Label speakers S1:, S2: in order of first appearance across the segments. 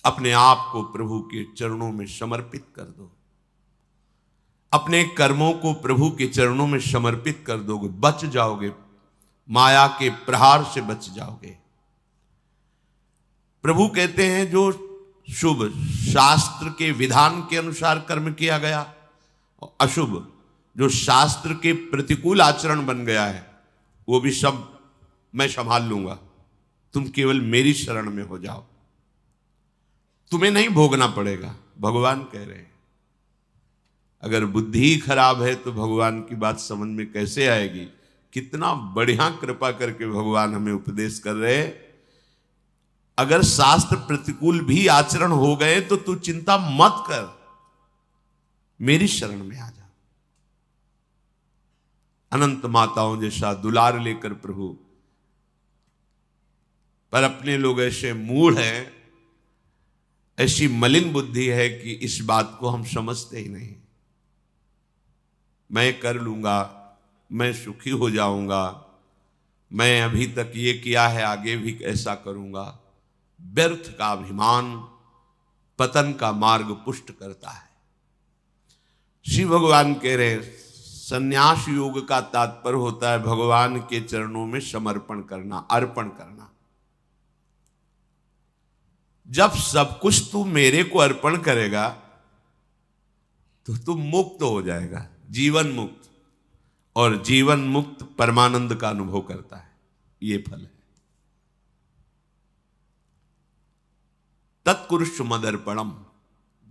S1: अपने आप को प्रभु के चरणों में समर्पित कर दो, अपने कर्मों को प्रभु के चरणों में समर्पित कर दोगे, बच जाओगे, माया के प्रहार से बच जाओगे। प्रभु कहते हैं जो शुभ शास्त्र के विधान के अनुसार कर्म किया गया, और अशुभ जो शास्त्र के प्रतिकूल आचरण बन गया है, वो भी सब मैं संभाल लूंगा, तुम केवल मेरी शरण में हो जाओ, तुम्हें नहीं भोगना पड़ेगा। भगवान कह रहे हैं। अगर बुद्धि ही खराब है तो भगवान की बात समझ में कैसे आएगी। कितना बढ़िया कृपा करके भगवान हमें उपदेश कर रहे हैं। अगर शास्त्र प्रतिकूल भी आचरण हो गए तो तू चिंता मत कर, मेरी शरण में आ जा। अनंत माताओं जैसा दुलार लेकर प्रभु, पर अपने लोग ऐसे मूढ़ हैं, ऐसी मलिन बुद्धि है कि इस बात को हम समझते ही नहीं। मैं कर लूंगा, मैं सुखी हो जाऊंगा, मैं अभी तक ये किया है आगे भी ऐसा करूंगा। व्यर्थ का अभिमान पतन का मार्ग पुष्ट करता है। श्री भगवान कह रहे, संन्यास योग का तात्पर्य होता है भगवान के चरणों में समर्पण करना, अर्पण करना। जब सब कुछ तू मेरे को अर्पण करेगा तो तू मुक्त हो जाएगा, जीवन मुक्त, और जीवन मुक्त परमानंद का अनुभव करता है। ये फल है। तत्कुरुष मदर्पणम,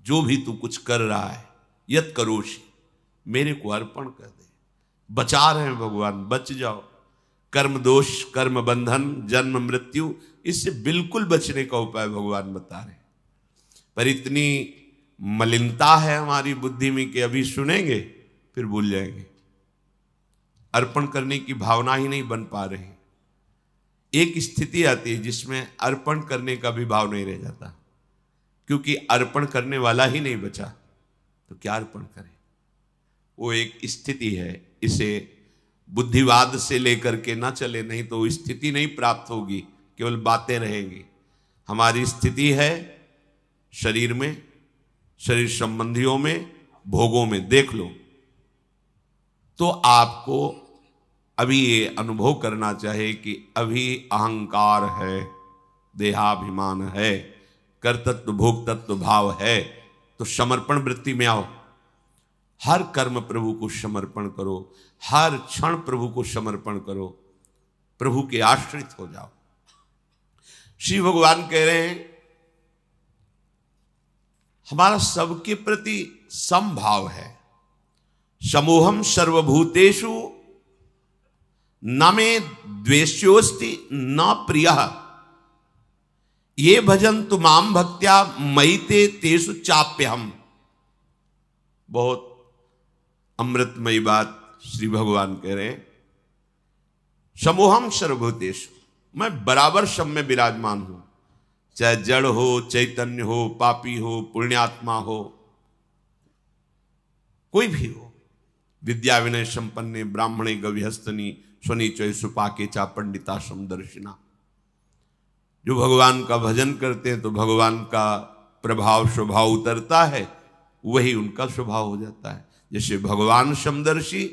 S1: जो भी तू कुछ कर रहा है, यत करोषि, मेरे को अर्पण कर दे। बचा रहे हैं भगवान, बच जाओ। कर्म दोष, कर्म बंधन, जन्म मृत्यु, इससे बिल्कुल बचने का उपाय भगवान बता रहे हैं। पर इतनी मलिनता है हमारी बुद्धि में कि अभी सुनेंगे फिर भूल जाएंगे। अर्पण करने की भावना ही नहीं बन पा रही। एक स्थिति आती है जिसमें अर्पण करने का भी भाव नहीं रह जाता, क्योंकि अर्पण करने वाला ही नहीं बचा तो क्या अर्पण करें। वो एक स्थिति है, इसे बुद्धिवाद से लेकर के ना चले, नहीं तो स्थिति नहीं प्राप्त होगी, केवल बातें रहेंगी। हमारी स्थिति है शरीर में, शरीर संबंधियों में, भोगों में। देख लो तो आपको अभी ये अनुभव करना चाहिए कि अभी अहंकार है, देहाभिमान है, कर्तृत्व भोक्तृत्व भाव है, तो समर्पण वृत्ति में आओ। हर कर्म प्रभु को समर्पण करो, हर क्षण प्रभु को समर्पण करो, प्रभु के आश्रित हो जाओ। श्री भगवान कह रहे हैं हमारा सबके प्रति समभाव है। समोहम सर्वभूतेषु न मे द्वेष्योस्ति न प्रियः, ये भजन्तु माम भक्त्या मयि ते तेषु चाप्यहम्। बहुत अमृतमयी बात श्री भगवान कह रहे हैं। समोहम सर्वभूतेषु, मैं बराबर सब में विराजमान हूं, चाहे जड़ हो, चैतन्य हो, पापी हो, पुण्यात्मा हो, कोई भी हो। विद्या विनय संपन्ने ब्राह्मणे गविहस्तनी स्वनीचय सुपाके चा पंडिता समदर्शिना। जो भगवान का भजन करते हैं तो भगवान का प्रभाव स्वभाव उतरता है, वही उनका स्वभाव हो जाता है। जैसे भगवान समदर्शी,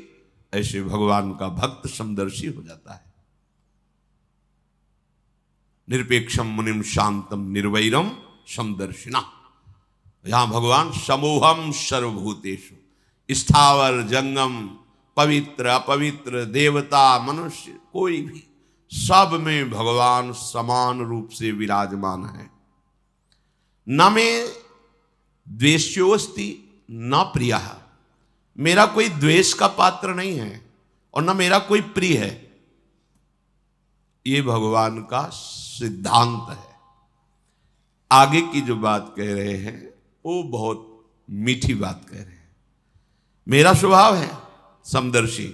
S1: ऐसे भगवान का भक्त समदर्शी हो जाता है। निरपेक्षम मुनिम शांतम निर्वैरम समदर्शिना। यहां भगवान समोहम सर्वभूतेषु, स्थावर जंगम, पवित्र अपवित्र, देवता मनुष्य, कोई भी, सब में भगवान समान रूप से विराजमान है। न मे द्वेष्योस्ति न प्रियः, मेरा कोई द्वेष का पात्र नहीं है और न मेरा कोई प्रिय है। ये भगवान का सिद्धांत है। आगे की जो बात कह रहे हैं वो बहुत मीठी बात कह रहे हैं। मेरा स्वभाव है समदर्शी,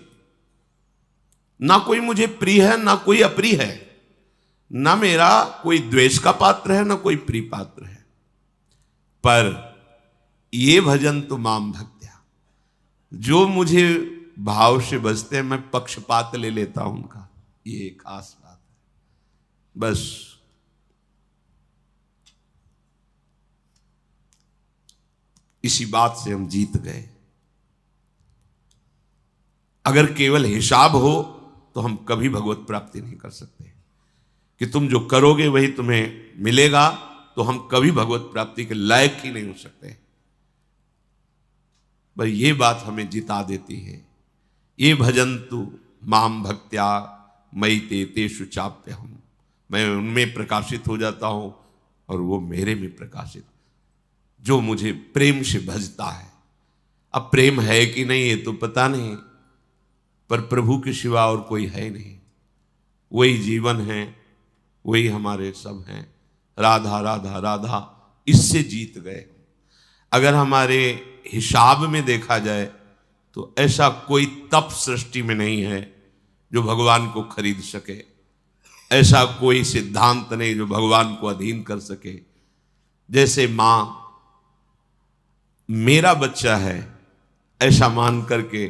S1: ना कोई मुझे प्रिय है ना कोई अप्रिय है, ना मेरा कोई द्वेष का पात्र है ना कोई प्रिय पात्र है। पर ये भजन तो माम भक्त्या, जो मुझे भाव से बजते हैं मैं पक्षपात ले लेता हूं उनका। ये खास बात है। बस इसी बात से हम जीत गए। अगर केवल हिसाब हो तो हम कभी भगवत प्राप्ति नहीं कर सकते, कि तुम जो करोगे वही तुम्हें मिलेगा, तो हम कभी भगवत प्राप्ति के लायक ही नहीं हो सकते। पर ये बात हमें जिता देती है। ये भजन्तु माम भक्त्या मयि ते तेषु चाप्यहम्, मैं उनमें प्रकाशित हो जाता हूं और वो मेरे में प्रकाशित, जो मुझे प्रेम से भजता है। अब प्रेम है कि नहीं ये तो पता नहीं, पर प्रभु के सिवा और कोई है नहीं। वही जीवन है, वही हमारे सब हैं। राधा राधा राधा, इससे जीत गए। अगर हमारे हिसाब में देखा जाए तो ऐसा कोई तप सृष्टि में नहीं है जो भगवान को खरीद सके, ऐसा कोई सिद्धांत नहीं जो भगवान को अधीन कर सके। जैसे मां मेरा बच्चा है ऐसा मान करके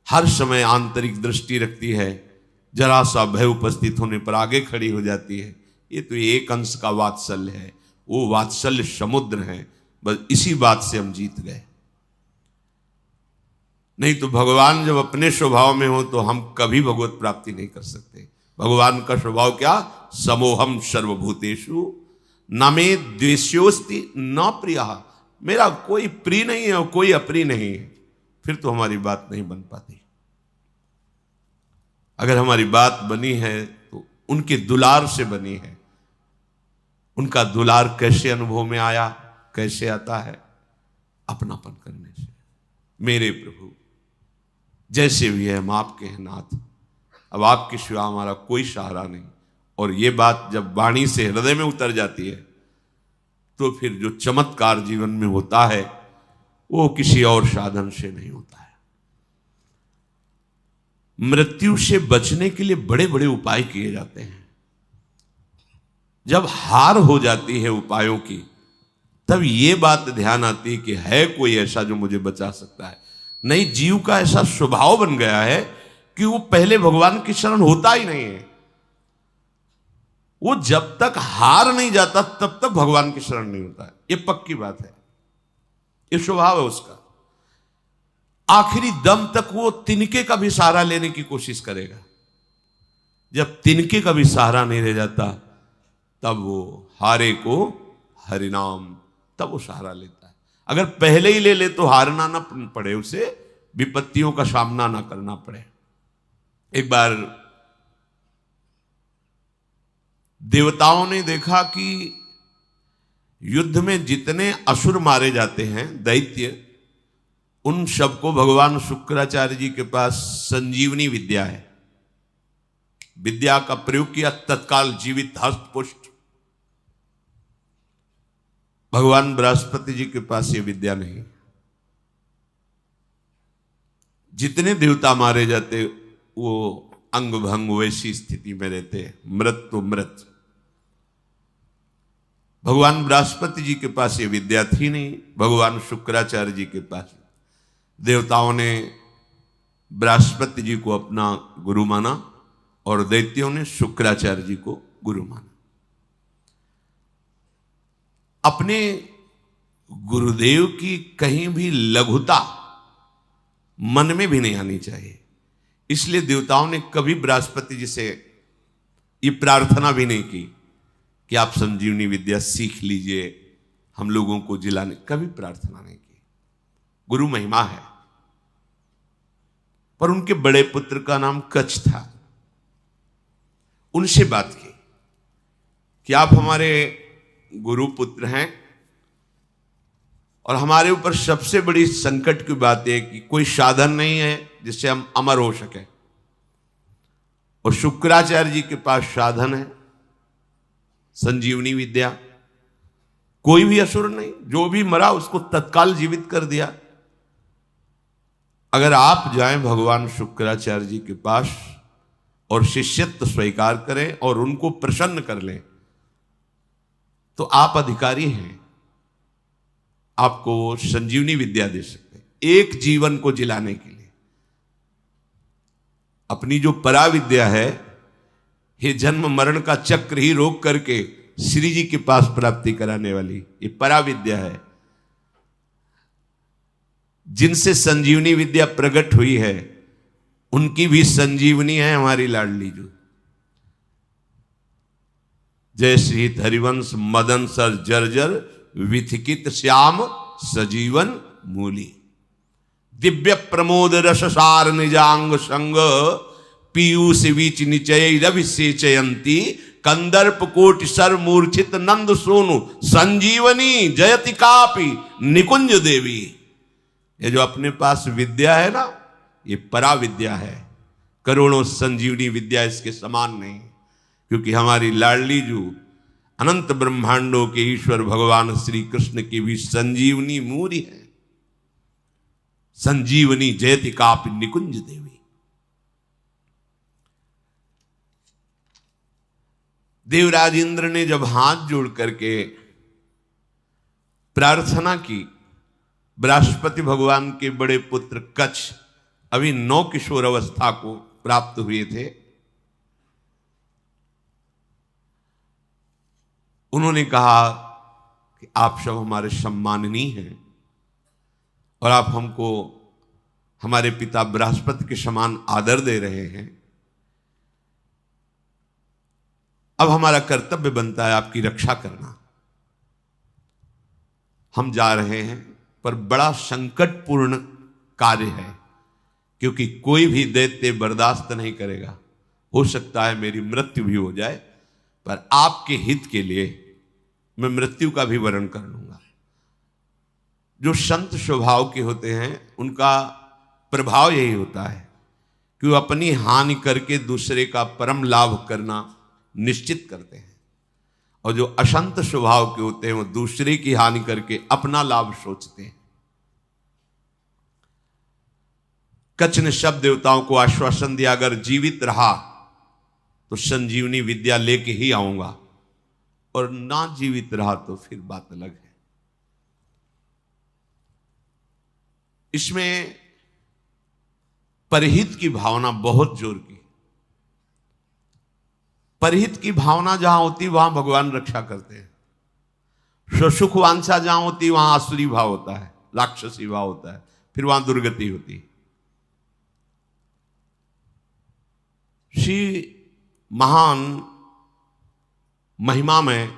S1: हर समय आंतरिक दृष्टि रखती है, जरा सा भय उपस्थित होने पर आगे खड़ी हो जाती है। ये तो एक अंश का वात्सल्य है, वो वात्सल्य समुद्र है। बस इसी बात से हम जीत गए। नहीं तो भगवान जब अपने स्वभाव में हो तो हम कभी भगवत प्राप्ति नहीं कर सकते। भगवान का स्वभाव क्या? समोहम सर्वभूतेषु न मे द्वेष्योस्ति न प्रियः, मेरा कोई प्रिय नहीं है और कोई अप्रिय नहीं है। फिर तो हमारी बात नहीं बन पाती। अगर हमारी बात बनी है तो उनके दुलार से बनी है। उनका दुलार कैसे अनुभव में आया, कैसे आता है? अपनापन करने से। मेरे प्रभु जैसे भी है हम आपके हैं नाथ, अब आपके सिवा हमारा कोई सहारा नहीं। और ये बात जब वाणी से हृदय में उतर जाती है तो फिर जो चमत्कार जीवन में होता है वो किसी और साधन से नहीं होता है। मृत्यु से बचने के लिए बड़े बड़े उपाय किए जाते हैं। जब हार हो जाती है उपायों की, तब ये बात ध्यान आती है कि है कोई ऐसा जो मुझे बचा सकता है। नहीं, जीव का ऐसा स्वभाव बन गया है कि वो पहले भगवान की शरण होता ही नहीं है। वो जब तक हार नहीं जाता तब तक भगवान की शरण नहीं होता है। ये पक्की बात है, ये स्वभाव है उसका। आखिरी दम तक वो तिनके का भी सहारा लेने की कोशिश करेगा। जब तिनके का भी सहारा नहीं रह जाता तब वो हारे को हरिनाम, तब वो सहारा लेता है। अगर पहले ही ले ले तो हारना ना पड़े, उसे विपत्तियों का सामना ना करना पड़े। एक बार देवताओं ने देखा कि युद्ध में जितने असुर मारे जाते हैं, दैत्य, उन सबको भगवान शुक्राचार्य जी के पास संजीवनी विद्या है। विद्या का प्रयोग किया, तत्काल जीवित हस्त पुष्ट। भगवान बृहस्पति जी के पास ये विद्या नहीं। जितने देवता मारे जाते वो अंग भंग वैसी स्थिति में रहते, मृत तो मृत। भगवान बृहस्पति जी के पास ये विद्या थी नहीं, भगवान शुक्राचार्य जी के पास। देवताओं ने बृहस्पति जी को अपना गुरु माना और दैत्यों ने शुक्राचार्य जी को गुरु माना। अपने गुरुदेव की कहीं भी लघुता मन में भी नहीं आनी चाहिए। इसलिए देवताओं ने कभी बृहस्पति जी से ये प्रार्थना भी नहीं की कि आप संजीवनी विद्या सीख लीजिए, हम लोगों को जिलाने, कभी प्रार्थना नहीं की। गुरु महिमा है। पर उनके बड़े पुत्र का नाम कच्छ था। उनसे बात की कि आप हमारे गुरु पुत्र हैं और हमारे ऊपर सबसे बड़ी संकट की बात है कि कोई साधन नहीं है जिससे हम अमर हो सके। और शुक्राचार्य जी के पास साधन है, संजीवनी विद्या। कोई भी असुर नहीं, जो भी मरा उसको तत्काल जीवित कर दिया। अगर आप जाएं भगवान शुक्राचार्य जी के पास और शिष्यत्व स्वीकार करें और उनको प्रसन्न कर लें तो आप अधिकारी हैं, आपको संजीवनी विद्या दे सकते हैं एक जीवन को जिलाने के लिए। अपनी जो पराविद्या है, ये जन्म मरण का चक्र ही रोक करके श्री जी के पास प्राप्ति कराने वाली ये पराविद्या है। जिनसे संजीवनी विद्या प्रकट हुई है उनकी भी संजीवनी है हमारी लाडली जो। जय श्री हरिवंश मदन सर जर्जर विथिकित श्याम सजीवन मूली। दिव्य प्रमोद रससार निजांग संग पीयूष बीच निचय रविसेचयंती कंदर्प कोटि सर मूर्छित नंद सोनु संजीवनी जयति कापि निकुंज देवी। ये जो अपने पास विद्या है ना, ये परा विद्या है, करोड़ों संजीवनी विद्या इसके समान नहीं। क्योंकि हमारी लाडली जो अनंत ब्रह्मांडों के ईश्वर भगवान श्री कृष्ण की भी संजीवनी मूरी है। संजीवनी जयति कापि निकुंज देवी। देवराज इंद्र ने जब हाथ जोड़ करके प्रार्थना की, बृहस्पति भगवान के बड़े पुत्र कच्छ अभी 9 किशोर अवस्था को प्राप्त हुए थे, उन्होंने कहा कि आप सब हमारे सम्माननीय हैं और आप हमको हमारे पिता बृहस्पति के समान आदर दे रहे हैं। अब हमारा कर्तव्य बनता है आपकी रक्षा करना। हम जा रहे हैं पर बड़ा संकटपूर्ण कार्य है, क्योंकि कोई भी दैत्य बर्दाश्त नहीं करेगा। हो सकता है मेरी मृत्यु भी हो जाए, पर आपके हित के लिए मैं मृत्यु का भी वरण कर लूंगा। जो संत स्वभाव के होते हैं उनका प्रभाव यही होता है कि वो अपनी हानि करके दूसरे का परम लाभ करना निश्चित करते हैं, और जो अशंत स्वभाव के होते हैं वो दूसरे की हानि करके अपना लाभ सोचते हैं। कच्छ ने सब देवताओं को आश्वासन दिया, अगर जीवित रहा तो संजीवनी विद्या लेके ही आऊंगा, और ना जीवित रहा तो फिर बात अलग है। इसमें परहित की भावना बहुत जोर की। परहित की भावना जहां होती वहां भगवान रक्षा करते हैं। स्वसुख वांछा जहां होती वहां आसुरी भाव होता है, राक्षसी भाव होता है, फिर वहां दुर्गति होती है। श्री महान महिमा में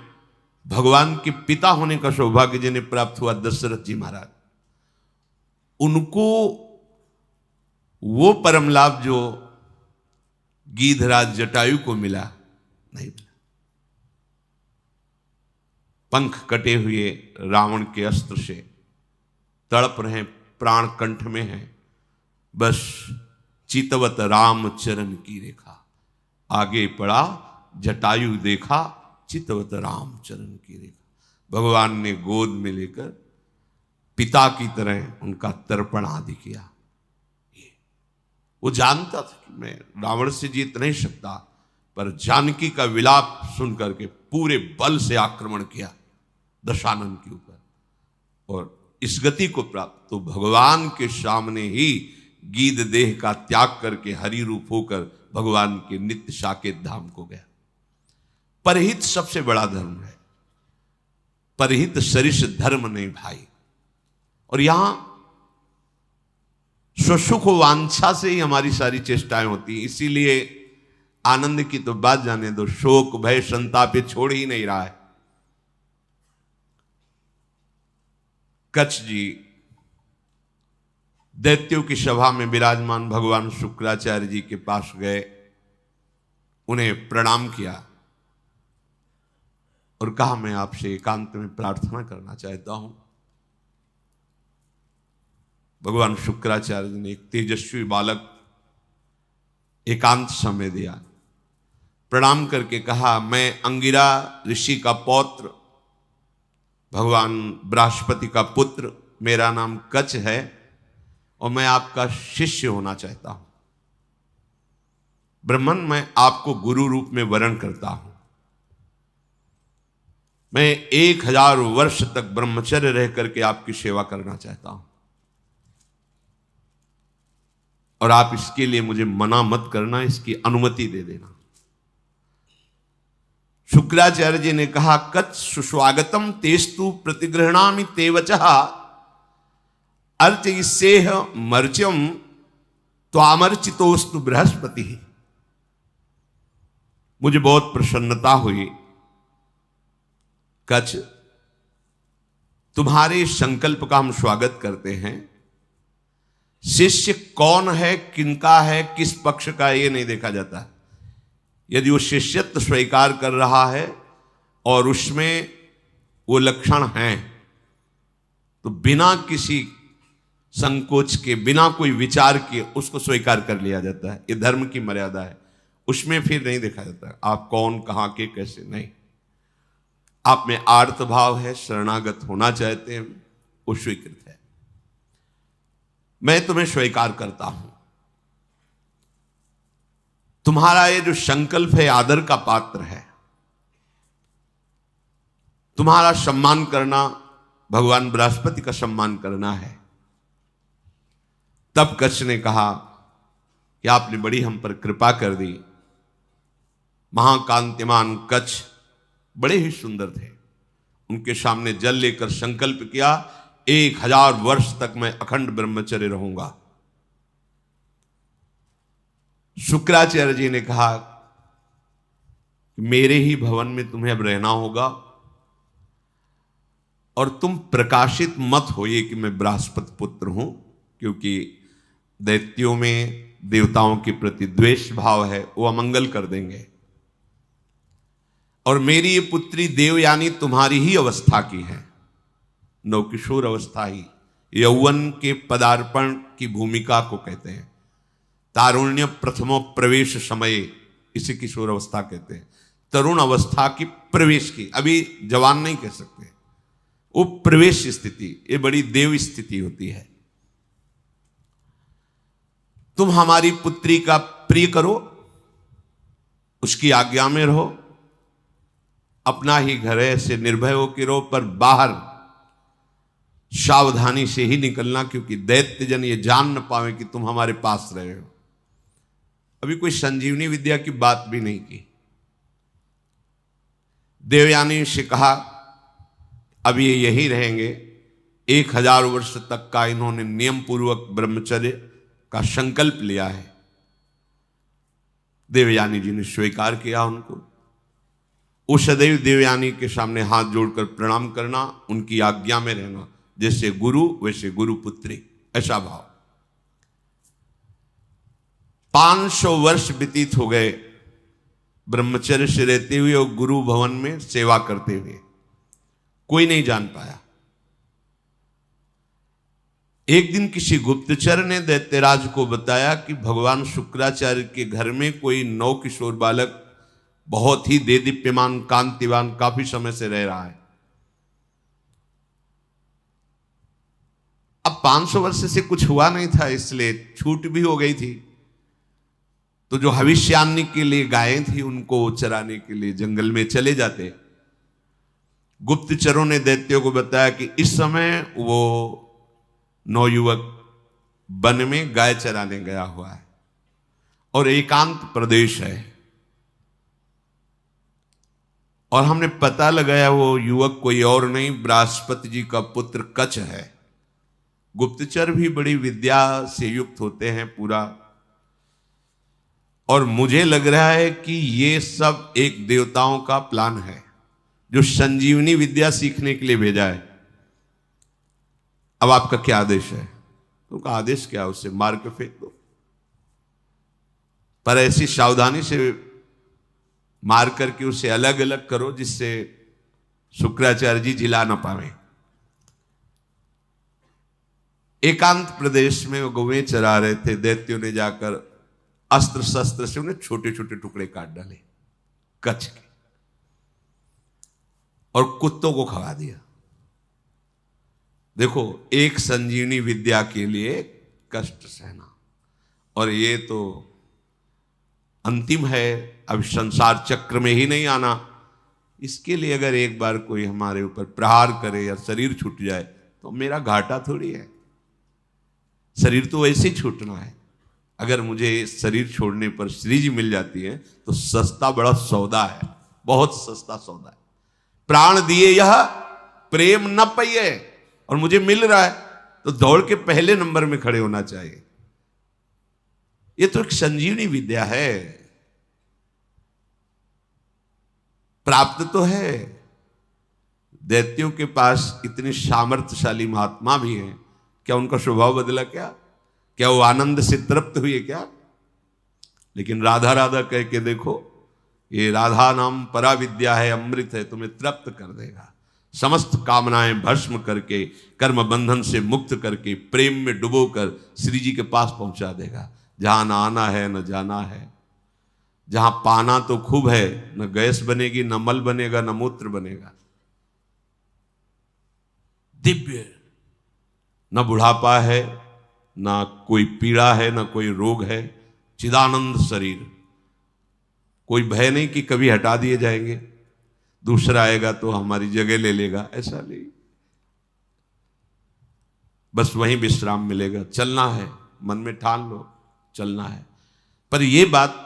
S1: भगवान के पिता होने का सौभाग्य जिन्हें प्राप्त हुआ दशरथ जी महाराज, उनको वो परम लाभ जो गीधराज जटायु को मिला नहीं मिला। पंख कटे हुए रावण के अस्त्र से तड़प रहे, प्राण कंठ में है, बस चितवत राम चरण की रेखा। आगे पड़ा जटायु देखा, चितवत राम चरण की रेखा। भगवान ने गोद में लेकर पिता की तरह उनका तर्पण आदि किया। वो जानता था कि मैं रावण से जीत नहीं सकता, पर जानकी का विलाप सुन करके पूरे बल से आक्रमण किया दशानन के ऊपर, और इस गति को प्राप्त तो भगवान के सामने ही गीध देह का त्याग करके हरि रूप होकर भगवान के नित्य साकेत धाम को गया। परहित सबसे बड़ा धर्म है, परहित सरिष धर्म नहीं भाई। और यहां स्वसुख वांछा से ही हमारी सारी चेष्टाएं होती, इसीलिए आनंद की तो बात जाने दो, शोक भय संताप ये छोड़ ही नहीं रहा है। कच्छ जी दैत्यों की सभा में विराजमान भगवान शुक्राचार्य जी के पास गए, उन्हें प्रणाम किया और कहा मैं आपसे एकांत में प्रार्थना करना चाहता हूं। भगवान शुक्राचार्य जी ने एक तेजस्वी बालक एकांत समय दिया, प्रणाम करके कहा मैं अंगिरा ऋषि का पौत्र, भगवान बृहस्पति का पुत्र, मेरा नाम कच्छ है और मैं आपका शिष्य होना चाहता हूं। ब्रह्मन, मैं आपको गुरु रूप में वरण करता हूं। मैं 1000 वर्ष तक ब्रह्मचर्य रह करके आपकी सेवा करना चाहता हूं, और आप इसके लिए मुझे मना मत करना, इसकी अनुमति दे देना। शुक्राचार्य जी ने कहा कच्छ सुस्वागतम तेस्तु प्रतिगृहणामि ते वचः। अर्चयिष्येह मर्च्यम त्वामर्चितोस्तु बृहस्पति। मुझे बहुत प्रसन्नता हुई। कच्छ, तुम्हारे संकल्प का हम स्वागत करते हैं। शिष्य कौन है, किनका है, किस पक्ष का, ये नहीं देखा जाता। यदि वो शिष्यत्व स्वीकार कर रहा है और उसमें वो लक्षण हैं तो बिना किसी संकोच के, बिना कोई विचार के उसको स्वीकार कर लिया जाता है। ये धर्म की मर्यादा है। उसमें फिर नहीं देखा जाता आप कौन, कहां के, कैसे, नहीं। आप में आर्त भाव है, शरणागत होना चाहते हैं, वो स्वीकृत है। मैं तुम्हें स्वीकार करता हूं। तुम्हारा ये जो संकल्प है आदर का पात्र है। तुम्हारा सम्मान करना, भगवान बृहस्पति का सम्मान करना है। तब कच्छ ने कहा कि आपने बड़ी हम पर कृपा कर दी। महाकांतिमान कच्छ बड़े ही सुंदर थे। उनके सामने जल लेकर संकल्प किया, 1000 वर्ष तक मैं अखंड ब्रह्मचर्य रहूंगा। शुक्राचार्य जी ने कहा मेरे ही भवन में तुम्हें अब रहना होगा और तुम प्रकाशित मत होइए कि मैं बृहस्पति पुत्र हूं, क्योंकि दैत्यों में देवताओं के प्रति द्वेष भाव है, वो अमंगल कर देंगे। और मेरी ये पुत्री देवयानी तुम्हारी ही अवस्था की है, नवकिशोर अवस्था ही, यौवन के पदार्पण की भूमिका को कहते हैं। तारुण्य प्रथमो प्रवेश समय, इसे किशोर अवस्था कहते हैं। तरुण अवस्था की प्रवेश की, अभी जवान नहीं कह सकते, वो प्रवेश स्थिति, ये बड़ी देव स्थिति होती है। तुम हमारी पुत्री का प्रिय करो, उसकी आज्ञा में रहो, अपना ही घर है, ऐसे निर्भय होकर रहो, पर बाहर सावधानी से ही निकलना, क्योंकि दैत्यजन ये जान न पावे कि तुम हमारे पास रहे हो। अभी कोई संजीवनी विद्या की बात भी नहीं की। देवयानी से कहा अब ये यही रहेंगे। 1000 वर्ष तक का इन्होंने नियम पूर्वक ब्रह्मचर्य का संकल्प लिया है। देवयानी जी ने स्वीकार किया उनको। वो सदैव देवयानी के सामने हाथ जोड़कर प्रणाम करना, उनकी आज्ञा में रहना, जैसे गुरु वैसे गुरु पुत्री, ऐसा भाव। 500 वर्ष व्यतीत हो गए ब्रह्मचर्य से रहते हुए और गुरु भवन में सेवा करते हुए। कोई नहीं जान पाया। एक दिन किसी गुप्तचर ने दैत्यराज को बताया कि भगवान शुक्राचार्य के घर में कोई नवकिशोर बालक बहुत ही देदीप्यमान, कांतिवान, काफी समय से रह रहा है। अब 500 वर्ष से कुछ हुआ नहीं था, इसलिए छूट भी हो गई थी। तो जो भविष्यान्नी के लिए गायें थी, उनको चराने के लिए जंगल में चले जाते। गुप्तचरों ने दैत्यों को बताया कि इस समय वो नवयुवक वन में गाय चराने गया हुआ है और एकांत प्रदेश है, और हमने पता लगाया वो युवक कोई और नहीं, बृहस्पति जी का पुत्र कच्छ है। गुप्तचर भी बड़ी विद्या से युक्त होते हैं पूरा, और मुझे लग रहा है कि ये सब एक देवताओं का प्लान है जो संजीवनी विद्या सीखने के लिए भेजा है। अब आपका क्या आदेश है? उनका आदेश क्या? उसे मार के फेंक दो, पर ऐसी सावधानी से मार करके उसे अलग अलग करो जिससे शुक्राचार्य जी जिला ना पावे। एकांत प्रदेश में वो गौएं चरा रहे थे। दैत्यों ने जाकर अस्त्र शस्त्र से उन्हें छोटे छोटे टुकड़े काट डाले कच्छ के और कुत्तों को खवा दिया। देखो, एक संजीवनी विद्या के लिए कष्ट सहना, और ये तो अंतिम है, अब संसार चक्र में ही नहीं आना। इसके लिए अगर एक बार कोई हमारे ऊपर प्रहार करे या शरीर छूट जाए तो मेरा घाटा थोड़ी है। शरीर तो वैसे ही छूटना है। अगर मुझे शरीर छोड़ने पर श्री जी मिल जाती है तो सस्ता बड़ा सौदा है, बहुत सस्ता सौदा है। प्राण दिए यह प्रेम न पाइए, और मुझे मिल रहा है। तो दौड़ के पहले नंबर में खड़े होना चाहिए। ये तो एक संजीवनी विद्या है, प्राप्त तो है। दैत्यों के पास इतने सामर्थ्यशाली महात्मा भी हैं, क्या उनका स्वभाव बदला? क्या वो आनंद से तृप्त हुए क्या? लेकिन राधा राधा कह के देखो, ये राधा नाम परा विद्या है, अमृत है, तुम्हें तृप्त कर देगा। समस्त कामनाएं भस्म करके, कर्म बंधन से मुक्त करके, प्रेम में डुबोकर श्री जी के पास पहुंचा देगा। जहां न आना है न जाना है, जहां पाना तो खूब है, न गैस बनेगी, न मल बनेगा, न मूत्र बनेगा। दिव्य, न बुढ़ापा है, न कोई पीड़ा है, न कोई रोग है, चिदानंद शरीर। कोई भय नहीं कि कभी हटा दिए जाएंगे, दूसरा आएगा तो हमारी जगह ले लेगा, ऐसा नहीं। बस वहीं विश्राम मिलेगा। चलना है, मन में ठान लो, चलना है। पर यह बात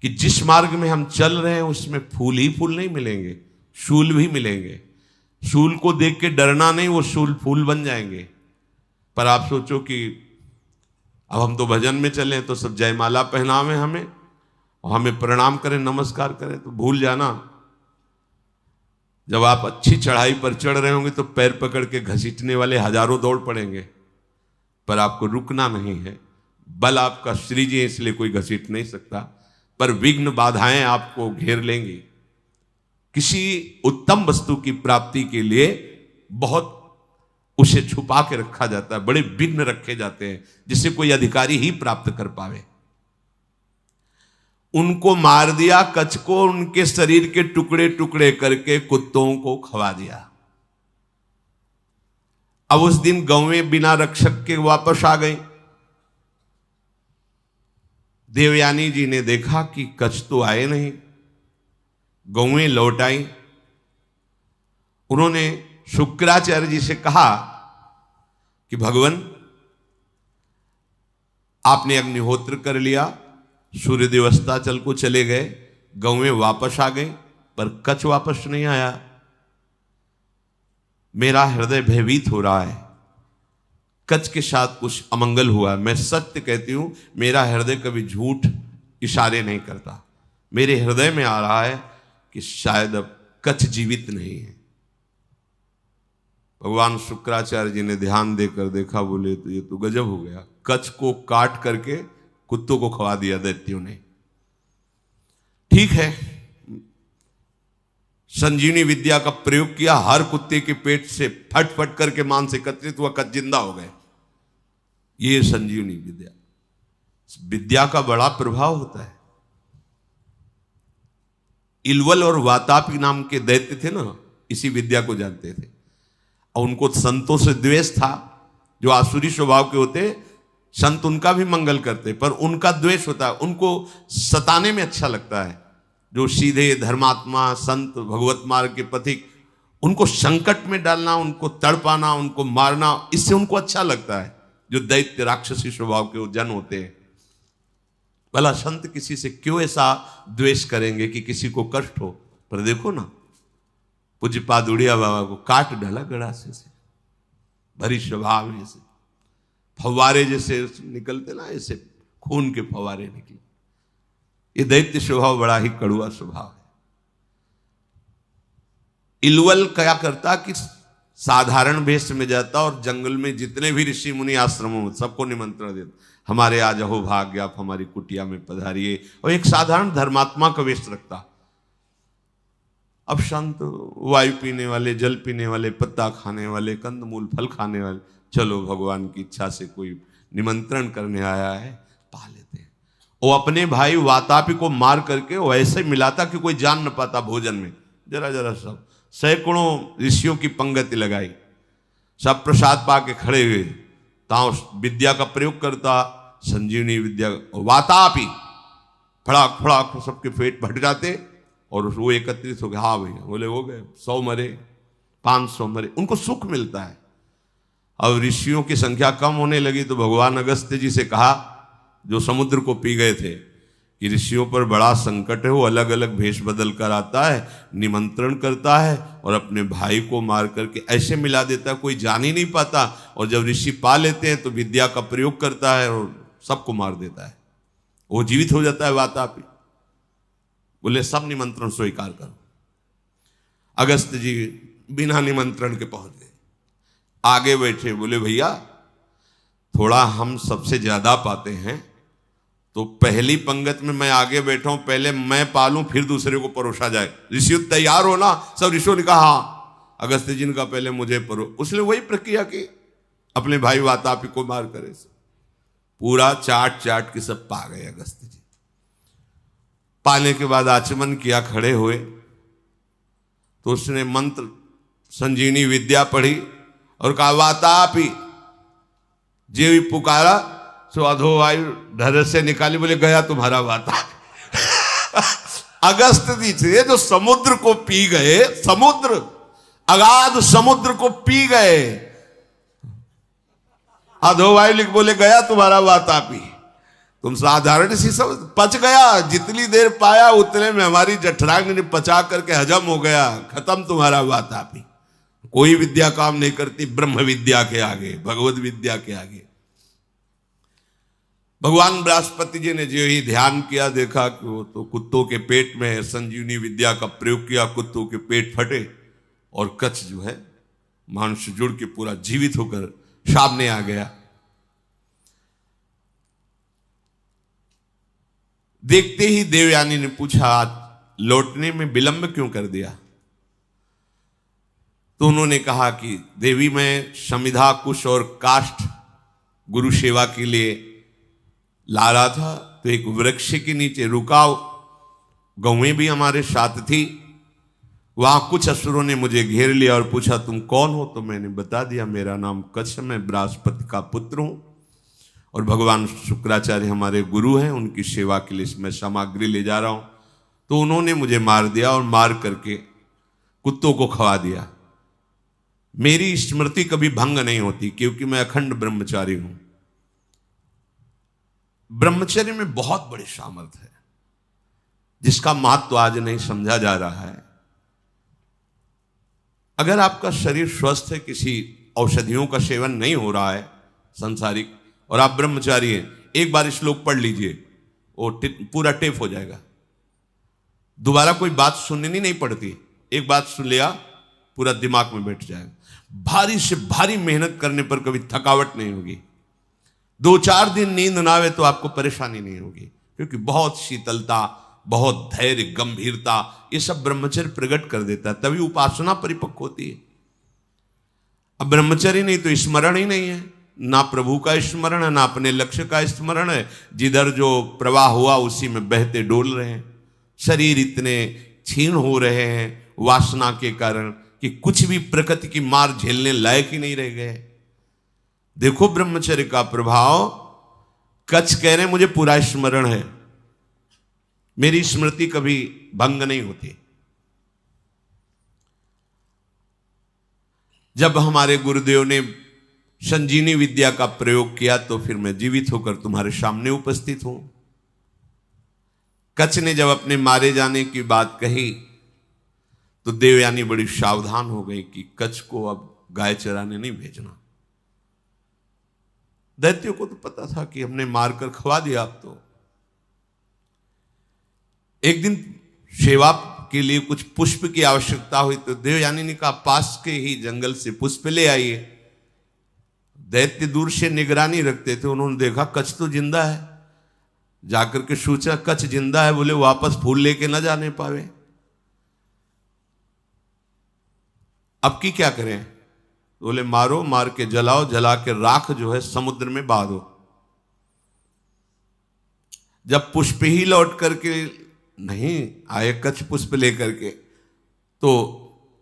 S1: कि जिस मार्ग में हम चल रहे हैं उसमें फूल ही फूल नहीं मिलेंगे, शूल भी मिलेंगे। शूल को देख के डरना नहीं, वो शूल फूल बन जाएंगे। पर आप सोचो कि अब हम तो भजन में चले तो सब जयमाला पहनावे हमें, और हमें प्रणाम करें, नमस्कार करें, तो भूल जाना जब आप अच्छी चढ़ाई पर चढ़ रहे होंगे तो पैर पकड़ के घसीटने वाले हजारों दौड़ पड़ेंगे, पर आपको रुकना नहीं है। बल आपका श्री जी है, इसलिए कोई घसीट नहीं सकता, पर विघ्न बाधाएं आपको घेर लेंगी। किसी उत्तम वस्तु की प्राप्ति के लिए बहुत उसे छुपा के रखा जाता है, बड़े विघ्न रखे जाते हैं जिसे कोई अधिकारी ही प्राप्त कर पावे। उनको मार दिया, कच्छ को, उनके शरीर के टुकड़े टुकड़े करके कुत्तों को खवा दिया। अब उस दिन गौवें बिना रक्षक के वापस आ गई। देवयानी जी ने देखा कि कच्छ तो आए नहीं, गौवें लौट आई। उन्होंने शुक्राचार्य जी से कहा कि भगवान, आपने अग्निहोत्र कर लिया, सूर्यदेव अस्ताचल को चले गए, गौवें वापस आ गई, पर कच्छ वापस नहीं आया। मेरा हृदय भयभीत हो रहा है, कच्छ के साथ कुछ अमंगल हुआ। मैं सत्य कहती हूं, मेरा हृदय कभी झूठ इशारे नहीं करता। मेरे हृदय में आ रहा है कि शायद अब कच्छ जीवित नहीं है। भगवान शुक्राचार्य जी ने ध्यान देकर देखा, बोले तो ये तो गजब हो गया, कच्छ को काट करके कुत्तों को खवा दिया दैत्यों ने। ठीक है, संजीवनी विद्या का प्रयोग किया, हर कुत्ते के पेट से फट फट करके मांस एकत्रित हुआ, कच्छ जिंदा हो गए। ये संजीवनी विद्या, विद्या का बड़ा प्रभाव होता है। इलवल और वातापी नाम के दैत्य थे ना, इसी विद्या को जानते थे, और उनको संतों से द्वेष था। जो आसुरी स्वभाव के होते, संत उनका भी मंगल करते, पर उनका द्वेष होता है, उनको सताने में अच्छा लगता है। जो सीधे धर्मात्मा संत भगवत मार्ग के पथिक, उनको संकट में डालना, उनको तड़पाना, उनको मारना, इससे उनको अच्छा लगता है। जो दैत्य राक्षसी स्वभाव के जन होते हैं, भला संत किसी से क्यों ऐसा द्वेष करेंगे कि किसी को कष्ट हो। पर देखो ना, पूज्यपाद उड़िया बाबा को काट डाला गड़ासे से, भरी स्वभाव जैसे फव्वारे जैसे निकलते ना, ऐसे खून के फव्वारे निकले। ये दैत्य स्वभाव बड़ा ही कड़ुआ स्वभाव है। इलवल क्या करता कि साधारण वेश में जाता और जंगल में जितने भी ऋषि मुनि आश्रमों में सबको निमंत्रण देता, हमारे आज अहो भाग्य, आप हमारी कुटिया में पधारिए, और एक साधारण धर्मात्मा का वेश रखता। अब संत वायु पीने वाले, जल पीने वाले, पत्ता खाने वाले, कंदमूल फल खाने वाले, चलो भगवान की इच्छा से कोई निमंत्रण करने आया है, पा लेते हैं। वो अपने भाई वातापी को मार करके वो ऐसे मिलाता कि कोई जान न पाता भोजन में। जरा जरा सब सैकड़ों ऋषियों की पंगति लगाई, सब प्रसाद पा के खड़े हुए, ताओ विद्या का प्रयोग करता, संजीवनी विद्या। वातापी फड़ाक फड़ाक सबके पेट भट जाते, और वो एकत्रित हो गए। हाँ भैया, बोले हो गए, 100 मरे, 500 मरे, उनको सुख मिलता है। अब ऋषियों की संख्या कम होने लगी तो भगवान अगस्त्य जी से कहा, जो समुद्र को पी गए थे, कि ऋषियों पर बड़ा संकट है, वो अलग अलग भेष बदल कर आता है, निमंत्रण करता है और अपने भाई को मार करके ऐसे मिला देता है कोई जान ही नहीं पाता। और जब ऋषि पा लेते हैं तो विद्या का प्रयोग करता है और सबको मार देता है, वो जीवित हो जाता है वातापी। बोले सब निमंत्रण स्वीकार करो। अगस्त जी बिना निमंत्रण के पहुंच गए, आगे बैठे। बोले भैया थोड़ा हम सबसे ज्यादा पाते हैं, तो पहली पंगत में मैं आगे बैठा हूं, पहले मैं पालूं फिर दूसरे को परोसा जाए। ऋषि तैयार हो ना? सब ऋषियों ने कहा हाँ। अगस्त जी ने कहा पहले मुझे परो। उसने वही प्रक्रिया की, अपने भाई वातापी को मार करे पूरा चाट चाट के सब पा गए अगस्त जी। पाने के बाद आचमन किया, खड़े हुए तो उसने मंत्र संजीवनी विद्या पढ़ी और कहा वातापी, जे भी पुकारा सो अधोवायु ढर से निकाली। बोले गया तुम्हारा वातापी। अगस्त जी थे जो समुद्र को पी गए, समुद्र अगाध समुद्र को पी गए। अधोवायु लिख बोले गया तुम्हारा वातापी। तुम साधारण सी सब पच गया, जितनी देर पाया उतने में हमारी जठराग्नि ने पचा करके हजम हो गया, खत्म तुम्हारा वातापी। कोई विद्या काम नहीं करती ब्रह्म विद्या के आगे, भगवत विद्या के आगे। भगवान बृहस्पति जी ने जो ही ध्यान किया, देखा कि वो तो कुत्तों के पेट में है, संजीवनी विद्या का प्रयोग किया, कुत्तों के पेट फटे और कच्छ जो है मांस जुड़ के पूरा जीवित होकर सामने आ गया। देखते ही देवयानी ने पूछा लौटने में विलंब क्यों कर दिया? तो उन्होंने कहा कि देवी मैं समिधा कुश और काष्ठ गुरु सेवा के लिए ला रहा था, तो एक वृक्ष के नीचे रुका, गौएं भी हमारे साथ थी। वहां कुछ असुरों ने मुझे घेर लिया और पूछा तुम कौन हो? तो मैंने बता दिया मेरा नाम कच्छ, मैं बृहस्पति का पुत्र हूं और भगवान शुक्राचार्य हमारे गुरु हैं, उनकी सेवा के लिए मैं सामग्री ले जा रहा हूं। तो उन्होंने मुझे मार दिया और मार करके कुत्तों को खवा दिया। मेरी स्मृति कभी भंग नहीं होती क्योंकि मैं अखंड ब्रह्मचारी हूं। ब्रह्मचर्य में बहुत बड़ी सामर्थ्य है जिसका महत्व आज नहीं समझा जा रहा है। अगर आपका शरीर स्वस्थ है, किसी औषधियों का सेवन नहीं हो रहा है संसारिक, और आप ब्रह्मचारी हैं, एक बार श्लोक पढ़ लीजिए, वो पूरा टेप हो जाएगा। दोबारा कोई बात सुननी नहीं पड़ती, एक बात सुन लिया पूरा दिमाग में बैठ जाएगा। भारी से भारी मेहनत करने पर कभी थकावट नहीं होगी। 2-4 दिन नींद ना आवे तो आपको परेशानी नहीं होगी, क्योंकि बहुत शीतलता, बहुत धैर्य, गंभीरता, ये सब ब्रह्मचर्य प्रकट कर देता है, तभी उपासना परिपक्व होती है। अब ब्रह्मचर्य नहीं तो स्मरण ही नहीं है, ना प्रभु का स्मरण है, ना अपने लक्ष्य का स्मरण है। जिधर जो प्रवाह हुआ उसी में बहते डोल रहे हैं। शरीर इतने क्षीण हो रहे हैं वासना के कारण कि कुछ भी प्रकृति की मार झेलने लायक ही नहीं रह गए। देखो ब्रह्मचर्य का प्रभाव। कच्छ कह रहे हैं मुझे पूरा स्मरण है, मेरी स्मृति कभी भंग नहीं होती। जब हमारे गुरुदेव ने संजीवनी विद्या का प्रयोग किया तो फिर मैं जीवित होकर तुम्हारे सामने उपस्थित हूं। कच्छ ने जब अपने मारे जाने की बात कही तो देवयानी बड़ी सावधान हो गई कि कच्छ को अब गाय चराने नहीं भेजना। दैत्यों को तो पता था कि हमने मारकर खवा दिया। अब तो एक दिन सेवा के लिए कुछ पुष्प की आवश्यकता हुई तो देवयानी ने कहा पास के ही जंगल से पुष्प ले आइए। दैत्य दूर से निगरानी रखते थे, उन्होंने देखा कच्छ तो जिंदा है, जाकर के सोचा कच्छ जिंदा है, बोले वापस फूल लेके ना जाने पावे, अब की क्या करें? बोले मारो, मार के जलाओ, जला के राख जो है समुद्र में बहा दो। जब पुष्प ही लौट करके नहीं आए कच्छ पुष्प लेकर के, तो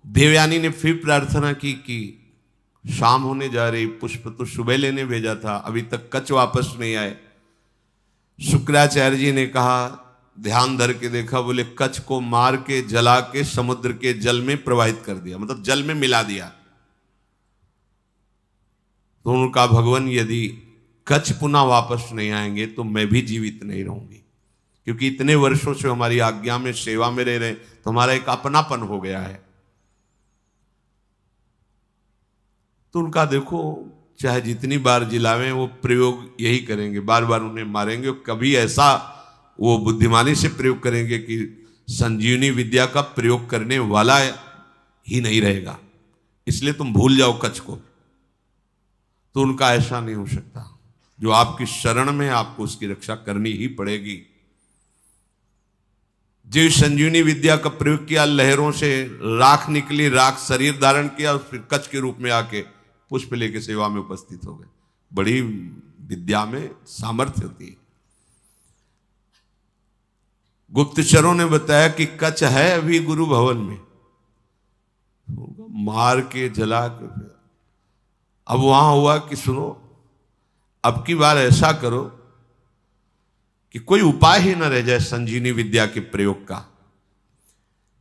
S1: देवयानी ने फिर प्रार्थना की कि शाम होने जा रही, पुष्प तो सुबह लेने भेजा था, अभी तक कच्छ वापस नहीं आए। शुक्राचार्य जी ने कहा, ध्यान धर के देखा, बोले कच्छ को मार के जला के समुद्र के जल में प्रवाहित कर दिया, मतलब जल में मिला दिया। तो उनका भगवान यदि कच्छ पुनः वापस नहीं आएंगे तो मैं भी जीवित नहीं रहूंगी, क्योंकि इतने वर्षों से हमारी आज्ञा में सेवा में रह रहे हैं, तो हमारा एक अपनापन हो गया है। तो उनका देखो, चाहे जितनी बार जिलावें वो प्रयोग यही करेंगे, बार बार उन्हें मारेंगे। कभी ऐसा वो बुद्धिमानी से प्रयोग करेंगे कि संजीवनी विद्या का प्रयोग करने वाला ही नहीं रहेगा, इसलिए तुम भूल जाओ कच्छ को। तो उनका ऐसा नहीं हो सकता। जो आपकी शरण में, आपको उसकी रक्षा करनी ही पड़ेगी। जो संजीवनी विद्या का प्रयोग किया, लहरों से राख निकली, राख शरीर धारण किया और फिर कच्छ के रूप में आके पुष्प लेके सेवा में उपस्थित हो गए। बड़ी विद्या में सामर्थ्य होती है। गुप्तचरों ने बताया कि कच्छ है अभी गुरु भवन में, मार के जला के। अब वहां हुआ कि सुनो, अब की बार ऐसा करो कि कोई उपाय ही न रह जाए संजीवनी विद्या के प्रयोग का।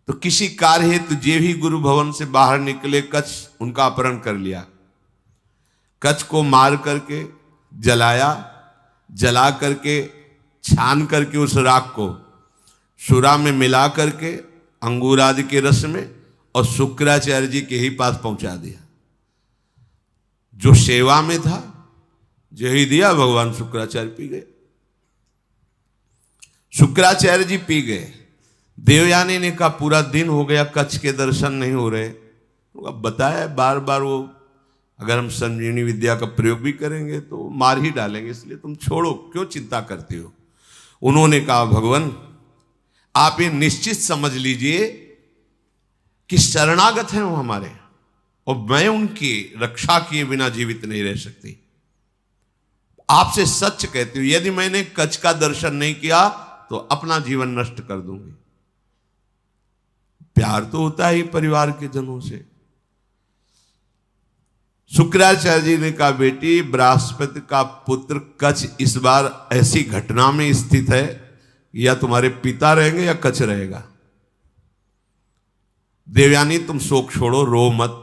S1: तो किसी कार्य हेतु जे भी गुरु भवन से बाहर निकले, कच्छ उनका अपहरण कर लिया। कच्छ को मार करके जलाया, जला करके छान करके उस राख को सुरा में मिला करके अंगूर आदि के रस में और शुक्राचार्य जी के ही पास पहुंचा दिया। जो सेवा में था, जो ही दिया, भगवान शुक्राचार्य पी गए। शुक्राचार्य जी पी गए। देवयानी ने कहा पूरा दिन हो गया, कच्छ के दर्शन नहीं हो रहे। अब बताया बार बार, वो अगर हम संजीवनी विद्या का प्रयोग भी करेंगे तो मार ही डालेंगे, इसलिए तुम छोड़ो, क्यों चिंता करते हो। उन्होंने कहा भगवान आप ये निश्चित समझ लीजिए कि शरणागत हैं वो हमारे, और मैं उनकी रक्षा किए बिना जीवित नहीं रह सकती। आपसे सच कहती हूं, यदि मैंने कच्छ का दर्शन नहीं किया तो अपना जीवन नष्ट कर दूंगी। प्यार तो होता है परिवार के जनों से। शुक्राचार्य जी ने कहा बेटी, बृहस्पति का पुत्र कच्छ इस बार ऐसी घटना में स्थित है, या तुम्हारे पिता रहेंगे या कच्छ रहेगा। देवयानी तुम शोक छोड़ो, रो मत।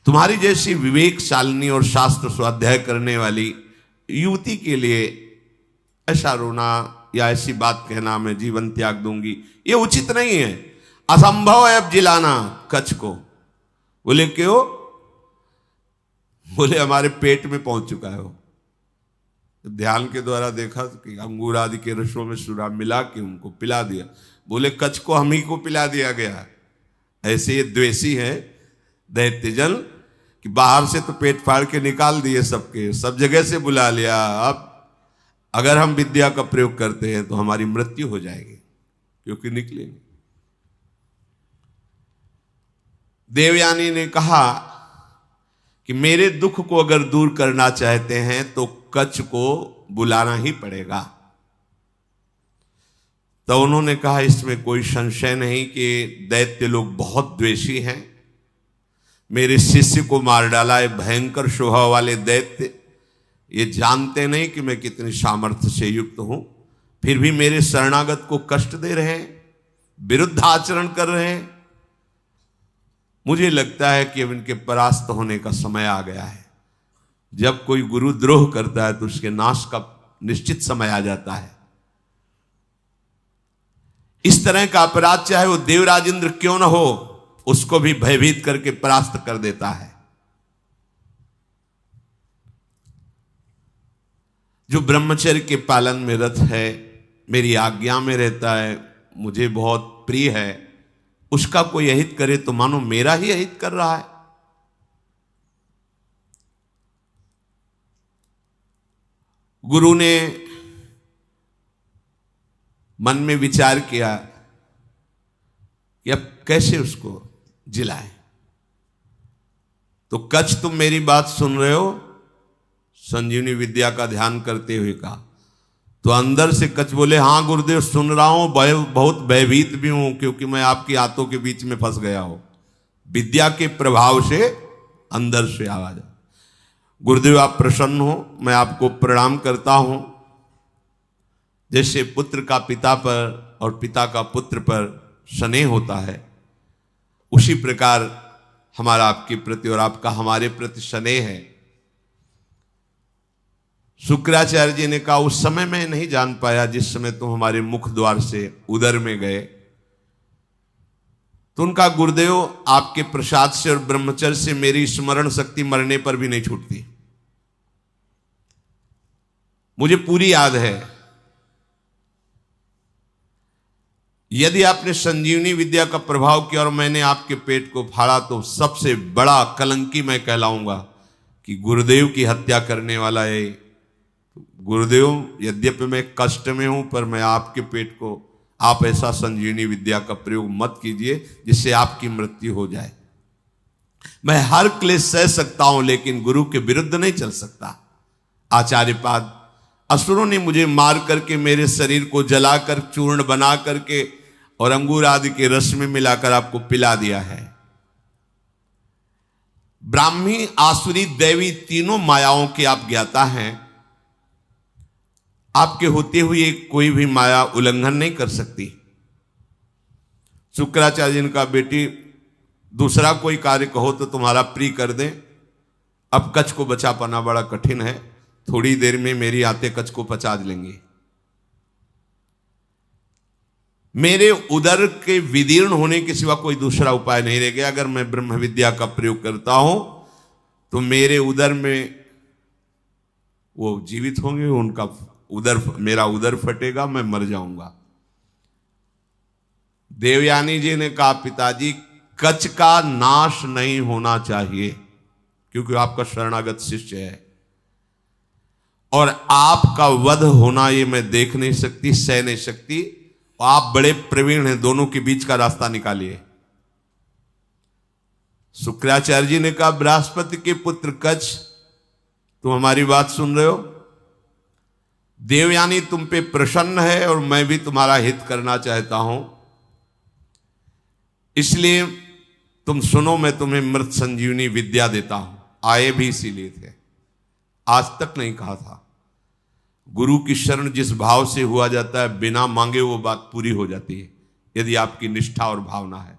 S1: तुम्हारी जैसी विवेकशालिनी और शास्त्र स्वाध्याय करने वाली युवती के लिए ऐसा रोना या ऐसी बात कहना मैं जीवन त्याग दूंगी, ये उचित नहीं है। असंभव है अब जिलाना कच्छ को। बोले क्यों? बोले हमारे पेट में पहुंच चुका है वो। ध्यान के द्वारा देखा कि अंगूर आदि के रसों में सुरा मिला के उनको पिला दिया। बोले कच्छ को हम ही को पिला दिया गया। ऐसे ये द्वेषी हैं दैत्यजन कि बाहर से तो पेट फाड़ के निकाल दिए सबके, सब जगह से बुला लिया। अब अगर हम विद्या का प्रयोग करते हैं तो हमारी मृत्यु हो जाएगी, क्योंकि निकलेंगे। देवयानी ने कहा कि मेरे दुख को अगर दूर करना चाहते हैं तो कच्छ को बुलाना ही पड़ेगा। तो उन्होंने कहा इसमें कोई संशय नहीं कि दैत्य लोग बहुत द्वेषी हैं। मेरे शिष्य को मार डाला है भयंकर स्वभाव वाले दैत्य। ये जानते नहीं कि मैं कितनी सामर्थ्य से युक्त हूं, फिर भी मेरे शरणागत को कष्ट दे रहे हैं, विरुद्ध आचरण कर रहे हैं। मुझे लगता है कि अब इनके परास्त होने का समय आ गया है। जब कोई गुरु द्रोह करता है तो उसके नाश का निश्चित समय आ जाता है। इस तरह का अपराध चाहे वो देवराजेंद्र क्यों न हो, उसको भी भयभीत करके परास्त कर देता है। जो ब्रह्मचर्य के पालन में रत है, मेरी आज्ञा में रहता है, मुझे बहुत प्रिय है, उसका कोई अहित करे तो मानो मेरा ही अहित कर रहा है। गुरु ने मन में विचार किया कि अब कैसे उसको जिलाए। तो कच्छ तुम मेरी बात सुन रहे हो, संजीवनी विद्या का ध्यान करते हुए कहा। तो अंदर से कच्छ बोले हाँ गुरुदेव सुन रहा हूं, बहुत भयभीत भी हूं, क्योंकि मैं आपकी आंतों के बीच में फंस गया हूं। विद्या के प्रभाव से अंदर से आवाज। गुरुदेव आप प्रसन्न हो, मैं आपको प्रणाम करता हूं। जैसे पुत्र का पिता पर और पिता का पुत्र पर स्नेह होता है, उसी प्रकार हमारा आपके प्रति और आपका हमारे प्रति स्नेह है। शुक्राचार्य जी ने कहा उस समय मैं नहीं जान पाया जिस समय तुम हमारे मुख द्वार से उदर में गए। तो उनका गुरुदेव आपके प्रसाद से और ब्रह्मचर्य से मेरी स्मरण शक्ति मरने पर भी नहीं छूटती। मुझे पूरी याद है। यदि आपने संजीवनी विद्या का प्रभाव किया और मैंने आपके पेट को फाड़ा तो सबसे बड़ा कलंकी मैं कहलाऊंगा कि गुरुदेव की हत्या करने वाला है। गुरुदेव, यद्यपि मैं कष्ट में हूं पर मैं आपके पेट को, आप ऐसा संजीवनी विद्या का प्रयोग मत कीजिए जिससे आपकी मृत्यु हो जाए। मैं हर क्लेश सह सकता हूं लेकिन गुरु के विरुद्ध नहीं चल सकता। आचार्यपाद, असुरों ने मुझे मार करके मेरे शरीर को जलाकर चूर्ण बना करके और अंगूर आदि के रस में मिलाकर आपको पिला दिया है। ब्राह्मी, आसुरी, दैवी तीनों मायाओं के आप ज्ञाता हैं। आपके होते हुए कोई भी माया उल्लंघन नहीं कर सकती। शुक्राचार्य जी ने कहा बेटी दूसरा कोई कार्य कहो तो तुम्हारा प्रिय कर दें। अब कच्छ को बचा पाना बड़ा कठिन है, थोड़ी देर में मेरी आते कच्छ को पचा लेंगे। मेरे उदर के विदीर्ण होने के सिवा कोई दूसरा उपाय नहीं रह गया। अगर मैं ब्रह्म विद्या का प्रयोग करता हूं तो मेरे उदर में वो जीवित होंगे, उनका उदर, मेरा उदर फटेगा, मैं मर जाऊंगा। देवयानी जी ने कहा पिताजी कच्छ का नाश नहीं होना चाहिए क्योंकि आपका शरणागत शिष्य है और आपका वध होना ये मैं देख नहीं सकती, सह नहीं सकती। आप बड़े प्रवीण हैं, दोनों के बीच का रास्ता निकालिए। शुक्राचार्य जी ने कहा बृहस्पति के पुत्र कच्छ, तुम हमारी बात सुन रहे हो? देवयानी तुम पे प्रसन्न है और मैं भी तुम्हारा हित करना चाहता हूं, इसलिए तुम सुनो, मैं तुम्हें मृत संजीवनी विद्या देता हूं। आए भी इसीलिए थे, आज तक नहीं कहा था। गुरु की शरण जिस भाव से हुआ जाता है बिना मांगे वो बात पूरी हो जाती है यदि आपकी निष्ठा और भावना है।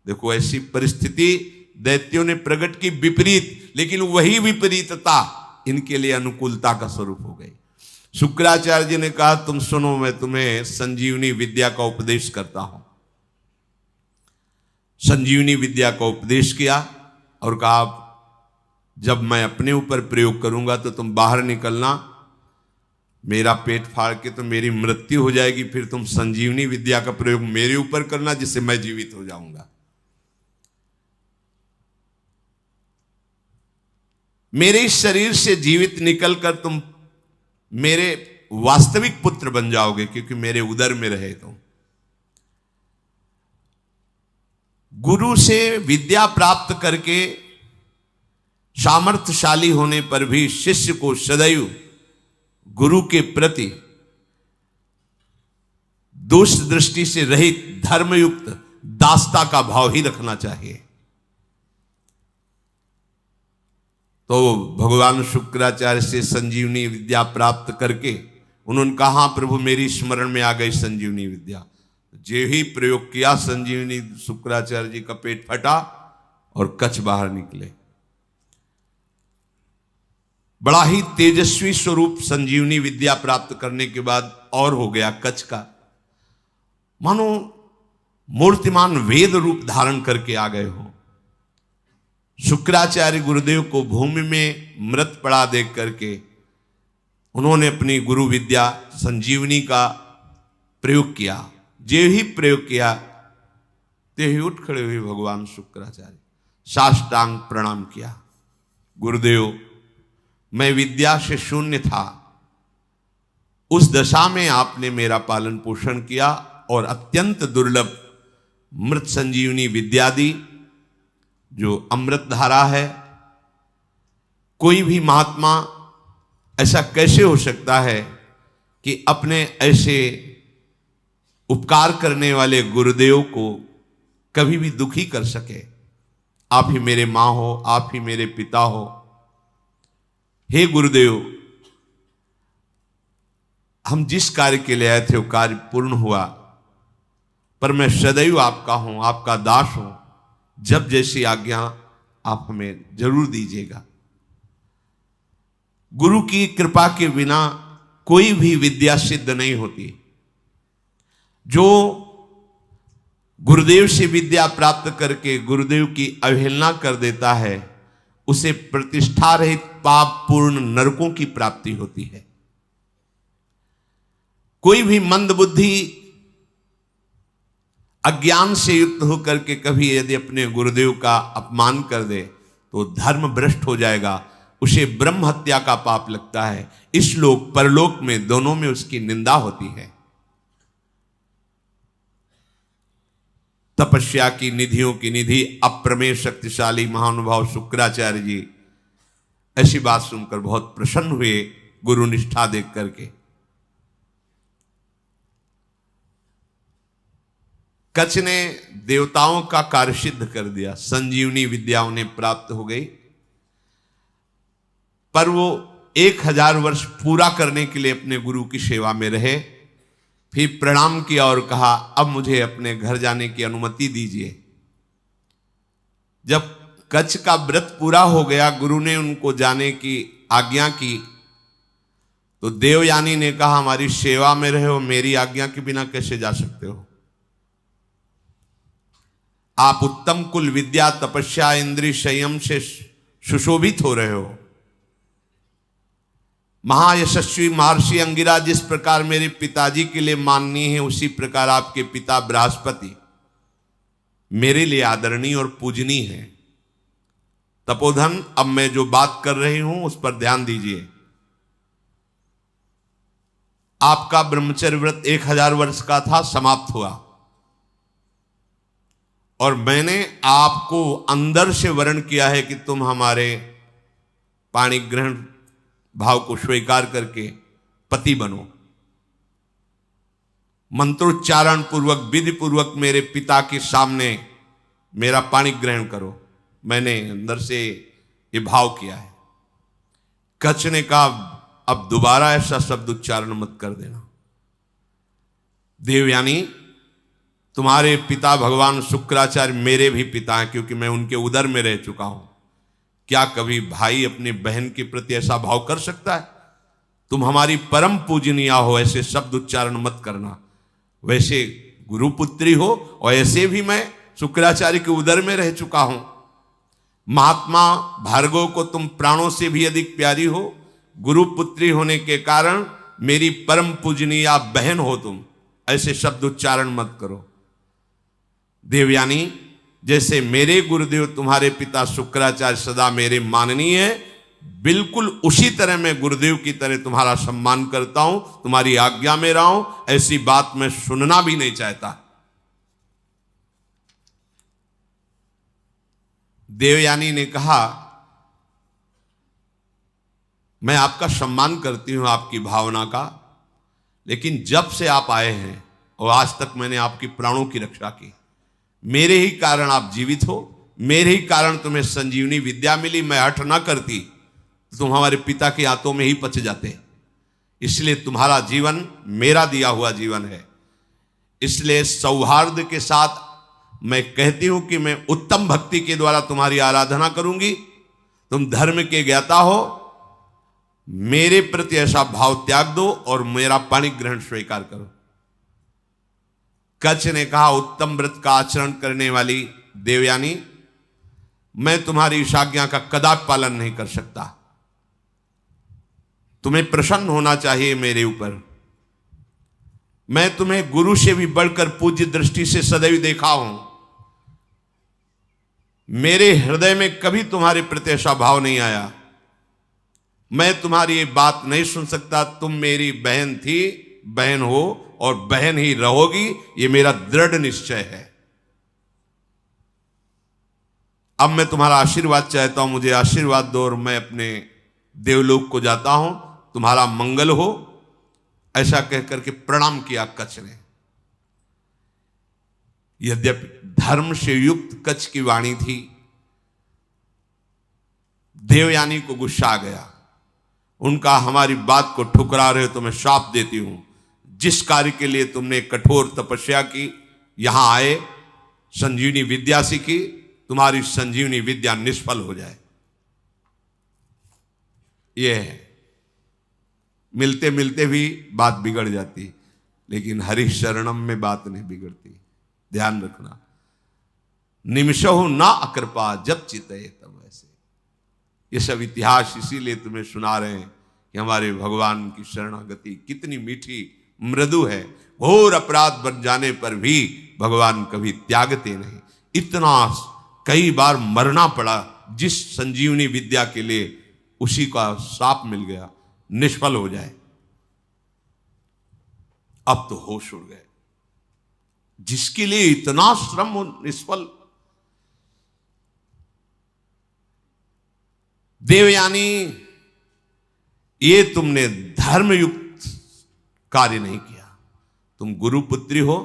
S1: देखो ऐसी परिस्थिति दैत्यों ने प्रकट की विपरीत, लेकिन वही विपरीतता इनके लिए अनुकूलता का स्वरूप हो गई। शुक्राचार्य जी ने कहा तुम सुनो, मैं तुम्हें संजीवनी विद्या का उपदेश करता हूं। संजीवनी विद्या का उपदेश किया और कहा जब मैं अपने ऊपर प्रयोग करूंगा तो तुम बाहर निकलना, मेरा पेट फाड़ के तो मेरी मृत्यु हो जाएगी, फिर तुम संजीवनी विद्या का प्रयोग मेरे ऊपर करना जिससे मैं जीवित हो जाऊंगा। मेरे शरीर से जीवित निकलकर तुम मेरे वास्तविक पुत्र बन जाओगे क्योंकि मेरे उदर में रहे तुम। गुरु से विद्या प्राप्त करके सामर्थ्यशाली होने पर भी शिष्य को सदैव गुरु के प्रति दोष दृष्टि से रहित धर्मयुक्त दासता का भाव ही रखना चाहिए। तो भगवान शुक्राचार्य से संजीवनी विद्या प्राप्त करके उन्होंने कहा हाँ प्रभु मेरी स्मरण में आ गई संजीवनी विद्या। जे ही प्रयोग किया संजीवनी, शुक्राचार्य जी का पेट फटा और कच्छ बाहर निकले। बड़ा ही तेजस्वी स्वरूप संजीवनी विद्या प्राप्त करने के बाद और हो गया कच्छ का, मानो मूर्तिमान वेद रूप धारण करके आ गए हो। शुक्राचार्य गुरुदेव को भूमि में मृत पड़ा देख करके उन्होंने अपनी गुरु विद्या संजीवनी का प्रयोग किया। जे ही प्रयोग किया ते ही उठ खड़े हुए भगवान शुक्राचार्य, साष्टांग प्रणाम किया। गुरुदेव मैं विद्या से शून्य था, उस दशा में आपने मेरा पालन पोषण किया और अत्यंत दुर्लभ मृत संजीवनी विद्या दी जो अमृत धारा है। कोई भी महात्मा ऐसा कैसे हो सकता है कि अपने ऐसे उपकार करने वाले गुरुदेव को कभी भी दुखी कर सके। आप ही मेरे माँ हो, आप ही मेरे पिता हो। हे गुरुदेव, हम जिस कार्य के लिए आए थे वो कार्य पूर्ण हुआ, पर मैं सदैव आपका हूं, आपका दास हूं। जब जैसी आज्ञा आप हमें जरूर दीजिएगा। गुरु की कृपा के बिना कोई भी विद्या सिद्ध नहीं होती। जो गुरुदेव से विद्या प्राप्त करके गुरुदेव की अवहेलना कर देता है, उसे प्रतिष्ठा रहित पाप पूर्ण नरकों की प्राप्ति होती है। कोई भी मंदबुद्धि अज्ञान से युक्त होकर के कभी यदि अपने गुरुदेव का अपमान कर दे तो धर्म भ्रष्ट हो जाएगा, उसे ब्रह्म हत्या का पाप लगता है। इस लोक परलोक में दोनों में उसकी निंदा होती है। तपस्या की निधियों की निधि अप्रमेय शक्तिशाली महानुभाव शुक्राचार्य जी ऐसी बात सुनकर बहुत प्रसन्न हुए गुरु निष्ठा देख करके। कच्छ ने देवताओं का कार्य सिद्ध कर दिया, संजीवनी विद्या उन्हें प्राप्त हो गई, पर वो 1000 वर्ष पूरा करने के लिए अपने गुरु की सेवा में रहे। फिर प्रणाम किया और कहा, अब मुझे अपने घर जाने की अनुमति दीजिए। जब कच्छ का व्रत पूरा हो गया, गुरु ने उनको जाने की आज्ञा की, तो देवयानी ने कहा, हमारी सेवा में रहे हो, मेरी आज्ञा के बिना कैसे जा सकते हो? आप उत्तम कुल विद्या तपस्या इंद्रिय संयम से सुशोभित हो रहे हो। महायशस्वी महर्षि अंगिरा जिस प्रकार मेरे पिताजी के लिए माननीय है, उसी प्रकार आपके पिता बृहस्पति मेरे लिए आदरणीय और पूजनीय है। तपोधन, अब मैं जो बात कर रही हूं उस पर ध्यान दीजिए। आपका ब्रह्मचर्य व्रत 1000 वर्ष का था, समाप्त हुआ, और मैंने आपको अंदर से वर्ण किया है कि तुम हमारे पाणी ग्रहण भाव को स्वीकार करके पति बनो। मंत्रोच्चारण पूर्वक विधि पूर्वक मेरे पिता के सामने मेरा पाणी ग्रहण करो। मैंने अंदर से ये भाव किया है। कच्छ ने कहा, अब दोबारा ऐसा शब्द उच्चारण मत कर देना। देवयानी, तुम्हारे पिता भगवान शुक्राचार्य मेरे भी पिता हैं, क्योंकि मैं उनके उदर में रह चुका हूं। क्या कभी भाई अपनी बहन के प्रति ऐसा भाव कर सकता है? तुम हमारी परम पूजनीय हो, ऐसे शब्द उच्चारण मत करना। वैसे गुरुपुत्री हो, और ऐसे भी मैं शुक्राचार्य के उदर में रह चुका हूं। महात्मा भार्गव को तुम प्राणों से भी अधिक प्यारी हो। गुरुपुत्री होने के कारण मेरी परम पूजनीय बहन हो तुम। ऐसे शब्द उच्चारण मत करो। देवयानी, जैसे मेरे गुरुदेव तुम्हारे पिता शुक्राचार्य सदा मेरे माननीय है, बिल्कुल उसी तरह मैं गुरुदेव की तरह तुम्हारा सम्मान करता हूं, तुम्हारी आज्ञा में रहा हूं। ऐसी बात मैं सुनना भी नहीं चाहता। देवयानी ने कहा, मैं आपका सम्मान करती हूं, आपकी भावना का, लेकिन जब से आप आए हैं और आज तक मैंने आपकी प्राणों की रक्षा की। मेरे ही कारण आप जीवित हो, मेरे ही कारण तुम्हें संजीवनी विद्या मिली। मैं हठ ना करती तो तुम हमारे पिता के हाथों में ही पच जाते। इसलिए तुम्हारा जीवन मेरा दिया हुआ जीवन है। इसलिए सौहार्द के साथ मैं कहती हूं कि मैं उत्तम भक्ति के द्वारा तुम्हारी आराधना करूंगी। तुम धर्म के ज्ञाता हो, मेरे प्रति ऐसा भाव त्याग दो और मेरा पाणी ग्रहण स्वीकार करो। कच्छ ने कहा, उत्तम व्रत का आचरण करने वाली देवयानी, मैं तुम्हारी इस आज्ञा का कदापि पालन नहीं कर सकता। तुम्हें प्रसन्न होना चाहिए मेरे ऊपर। मैं तुम्हें गुरु से भी बढ़कर पूज्य दृष्टि से सदैव देखा हूं। मेरे हृदय में कभी तुम्हारे प्रति ऐसा भाव नहीं आया। मैं तुम्हारी ये बात नहीं सुन सकता। तुम मेरी बहन थी, बहन हो और बहन ही रहोगी, ये मेरा दृढ़ निश्चय है। अब मैं तुम्हारा आशीर्वाद चाहता हूं, मुझे आशीर्वाद दो और मैं अपने देवलोक को जाता हूं। तुम्हारा मंगल हो। ऐसा कहकर के प्रणाम किया कच्छ ने। यद्यपि धर्म से युक्त कच्छ की वाणी थी, देवयानी को गुस्सा आ गया। उनका, हमारी बात को ठुकरा रहे हो तो मैं श्राप देती हूं। जिस कार्य के लिए तुमने कठोर तपस्या की, यहां आए, संजीवनी विद्या सीखी, तुम्हारी संजीवनी विद्या निष्फल हो जाए। यह है मिलते मिलते भी बात बिगड़ जाती, लेकिन हरि शरणम में बात नहीं बिगड़ती। ध्यान रखना, निमिषहु ना अकृपा जब चितये तब ऐसे। ये सब इतिहास इसीलिए तुम्हें सुना रहे हैं कि हमारे भगवान की शरणागति कितनी मीठी मृदु है। घोर अपराध बन जाने पर भी भगवान कभी त्यागते नहीं। इतना कई बार मरना पड़ा जिस संजीवनी विद्या के लिए, उसी का साप मिल गया, निष्फल हो जाए। अब तो होश उड़ गए, जिसके लिए इतना श्रम निष्फल। देवयानी, ये तुमने धर्मयुक्त कार्य नहीं किया। तुम गुरुपुत्री हो,